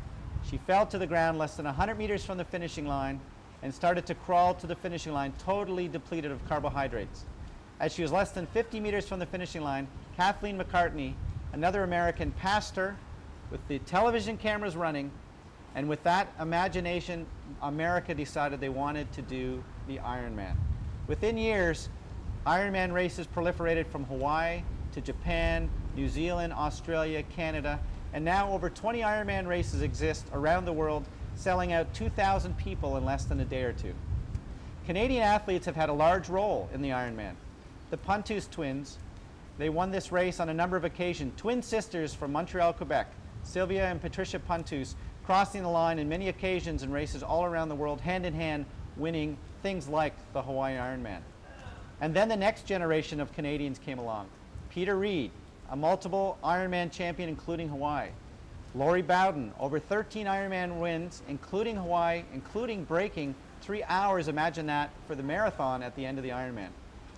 she fell to the ground less than 100 meters from the finishing line and started to crawl to the finishing line, totally depleted of carbohydrates. As she was less than 50 meters from the finishing line, Kathleen McCartney, another American, passed her with the television cameras running, and with that imagination, America decided they wanted to do the Ironman. Within years, Ironman races proliferated from Hawaii to Japan, New Zealand, Australia, Canada, and now over 20 Ironman races exist around the world, selling out 2,000 people in less than a day or two. Canadian athletes have had a large role in the Ironman. The Pontus twins, they won this race on a number of occasions. Twin sisters from Montreal, Quebec, Sylvia and Patricia Pontus, crossing the line in many occasions in races all around the world, hand in hand, winning things like the Hawaii Ironman. And then the next generation of Canadians came along. Peter Reid, a multiple Ironman champion, including Hawaii. Lori Bowden, over 13 Ironman wins, including Hawaii, including breaking 3 hours, imagine that, for the marathon at the end of the Ironman.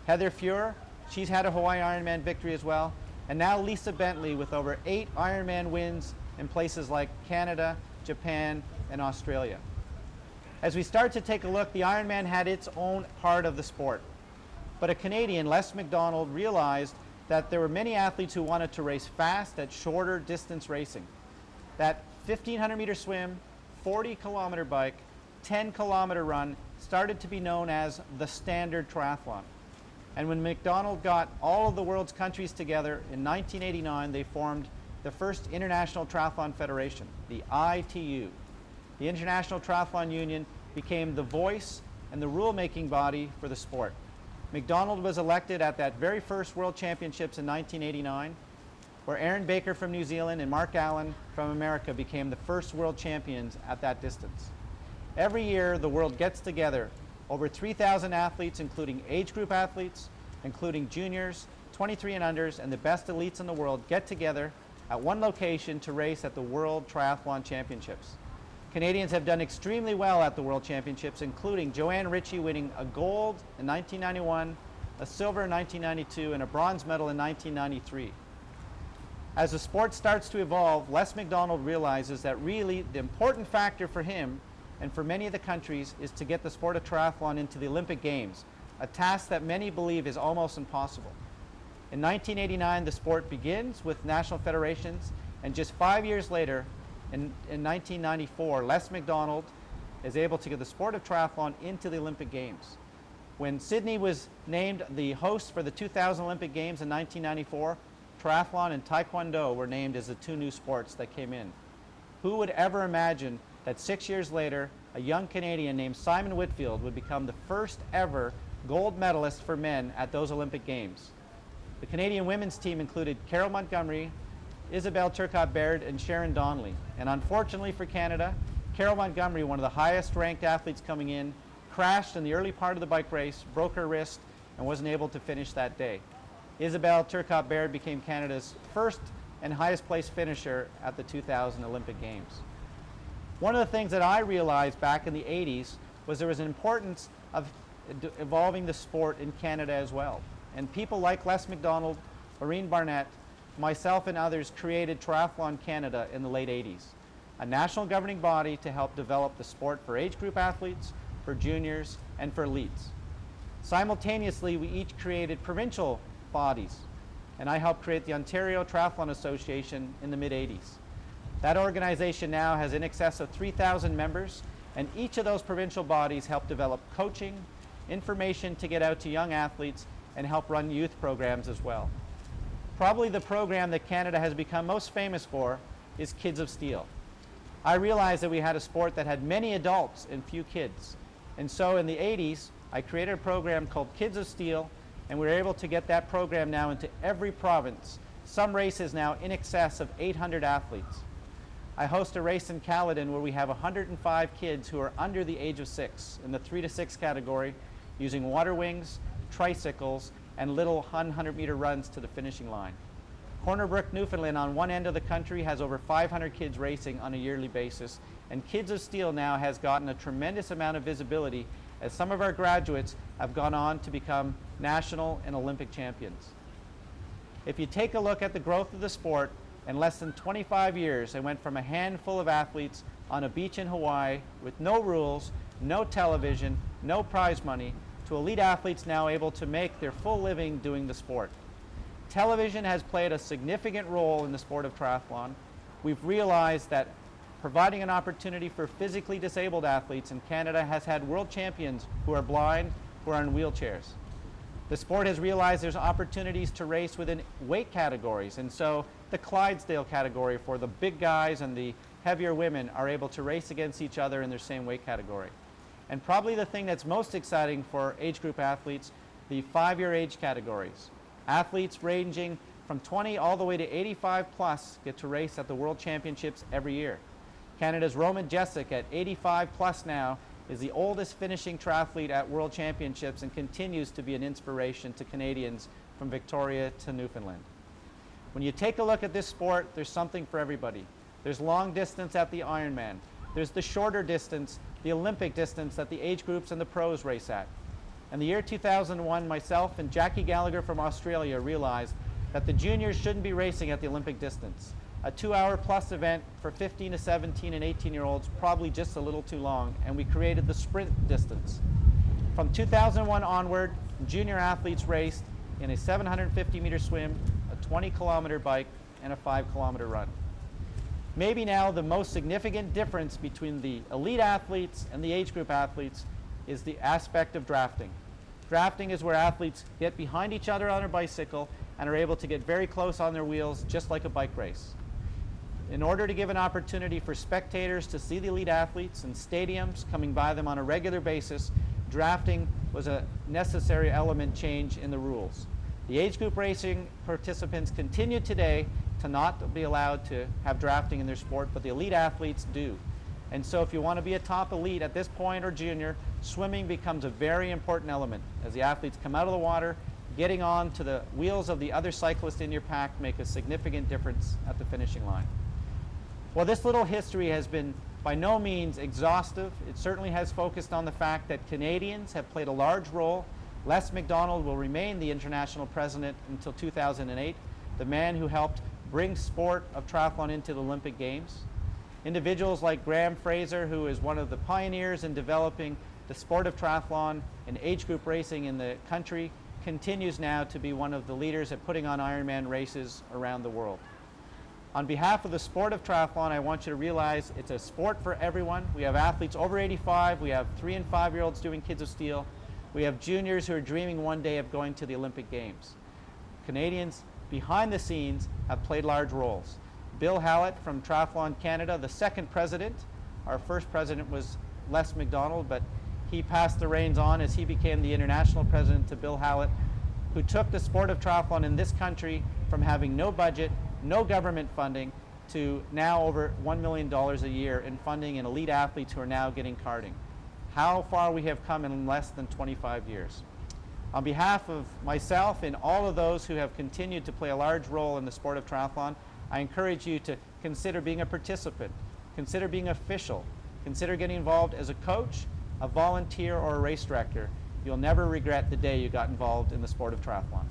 Heather Fuhr, she's had a Hawaii Ironman victory as well. And now Lisa Bentley with over 8 Ironman wins in places like Canada, Japan, and Australia. As we start to take a look, the Ironman had its own part of the sport. But a Canadian, Les McDonald, realized that there were many athletes who wanted to race fast at shorter distance racing. That 1,500-meter swim, 40-kilometer bike, 10-kilometer run started to be known as the standard triathlon. And when McDonald got all of the world's countries together in 1989, they formed the first International Triathlon Federation, the ITU. The International Triathlon Union became the voice and the rule-making body for the sport. McDonald was elected at that very first World Championships in 1989, where Aaron Baker from New Zealand and Mark Allen from America became the first world champions at that distance. Every year, the world gets together. Over 3,000 athletes, including age group athletes, including juniors, 23 and unders, and the best elites in the world get together at one location to race at the World Triathlon Championships. Canadians have done extremely well at the World Championships, including Joanne Ritchie winning a gold in 1991, a silver in 1992, and a bronze medal in 1993. As the sport starts to evolve, Les McDonald realizes that really the important factor for him and for many of the countries is to get the sport of triathlon into the Olympic Games, a task that many believe is almost impossible. In 1989, the sport begins with national federations, and just 5 years later, in 1994, Les McDonald is able to get the sport of triathlon into the Olympic Games. When Sydney was named the host for the 2000 Olympic Games in 1994, triathlon and taekwondo were named as the 2 new sports that came in. Who would ever imagine that 6 years later, a young Canadian named Simon Whitfield would become the first ever gold medalist for men at those Olympic Games? The Canadian women's team included Carol Montgomery, Isabelle Turcotte-Baird, and Sharon Donnelly. And unfortunately for Canada, Carol Montgomery, one of the highest ranked athletes coming in, crashed in the early part of the bike race, broke her wrist, and wasn't able to finish that day. Isabelle Turcotte-Baird became Canada's first and highest placed finisher at the 2000 Olympic Games. One of the things that I realized back in the 80s was there was an importance of evolving the sport in Canada as well. And people like Les McDonald, Lorene Barnett, myself and others created Triathlon Canada in the late 80s, a national governing body to help develop the sport for age group athletes, for juniors, and for elites. Simultaneously, we each created provincial bodies, and I helped create the Ontario Triathlon Association in the mid-80s. That organization now has in excess of 3,000 members, and each of those provincial bodies help develop coaching, information to get out to young athletes, and help run youth programs as well. Probably the program that Canada has become most famous for is Kids of Steel. I realized that we had a sport that had many adults and few kids. And so in the 80s, I created a program called Kids of Steel, and we were able to get that program now into every province. Some races now in excess of 800 athletes. I host a race in Caledon where we have 105 kids who are under the age of 6 in the 3 to 6 category, using water wings, tricycles, and little 100-meter runs to the finishing line. Corner Brook, Newfoundland, on one end of the country, has over 500 kids racing on a yearly basis, and Kids of Steel now has gotten a tremendous amount of visibility as some of our graduates have gone on to become national and Olympic champions. If you take a look at the growth of the sport, in less than 25 years, it went from a handful of athletes on a beach in Hawaii with no rules, no television, no prize money, to elite athletes now able to make their full living doing the sport. Television has played a significant role in the sport of triathlon. We've realized that providing an opportunity for physically disabled athletes in Canada has had world champions who are blind, who are in wheelchairs. The sport has realized there's opportunities to race within weight categories, and so the Clydesdale category for the big guys and the heavier women are able to race against each other in their same weight category. And probably the thing that's most exciting for age group athletes, the 5-year age categories. Athletes ranging from 20 all the way to 85 plus get to race at the World Championships every year. Canada's Roman Jessic at 85 plus now is the oldest finishing triathlete at World Championships and continues to be an inspiration to Canadians from Victoria to Newfoundland. When you take a look at this sport, there's something for everybody. There's long distance at the Ironman. There's the shorter distance, the Olympic distance that the age groups and the pros race at. In the year 2001, myself and Jackie Gallagher from Australia realized that the juniors shouldn't be racing at the Olympic distance. A 2-hour plus event for 15 to 17 and 18-year-olds, probably just a little too long, and we created the sprint distance. From 2001 onward, junior athletes raced in a 750-meter swim, a 20-kilometer bike, and a 5-kilometer run. Maybe now the most significant difference between the elite athletes and the age group athletes is the aspect of drafting. Drafting is where athletes get behind each other on their bicycle and are able to get very close on their wheels, just like a bike race. In order to give an opportunity for spectators to see the elite athletes and stadiums coming by them on a regular basis, drafting was a necessary element change in the rules. The age group racing participants continue today to not be allowed to have drafting in their sport, but the elite athletes do. And so if you want to be a top elite at this point or junior, swimming becomes a very important element. As the athletes come out of the water, getting on to the wheels of the other cyclists in your pack make a significant difference at the finishing line. Well, this little history has been by no means exhaustive. It certainly has focused on the fact that Canadians have played a large role. Les McDonald will remain the international president until 2008, the man who helped bring sport of triathlon into the Olympic Games. Individuals like Graham Fraser, who is one of the pioneers in developing the sport of triathlon and age group racing in the country, continues now to be one of the leaders at putting on Ironman races around the world. On behalf of the sport of triathlon, I want you to realize it's a sport for everyone. We have athletes over 85, we have 3- and 5-year-olds doing Kids of Steel, we have juniors who are dreaming one day of going to the Olympic Games. Canadians behind the scenes have played large roles. Bill Hallett from Triathlon Canada, the second president. Our first president was Les McDonald, but he passed the reins on as he became the international president to Bill Hallett, who took the sport of triathlon in this country from having no budget, no government funding, to now over $1 million a year in funding and elite athletes who are now getting karting. How far we have come in less than 25 years. On behalf of myself and all of those who have continued to play a large role in the sport of triathlon, I encourage you to consider being a participant, consider being official, consider getting involved as a coach, a volunteer, or a race director. You'll never regret the day you got involved in the sport of triathlon.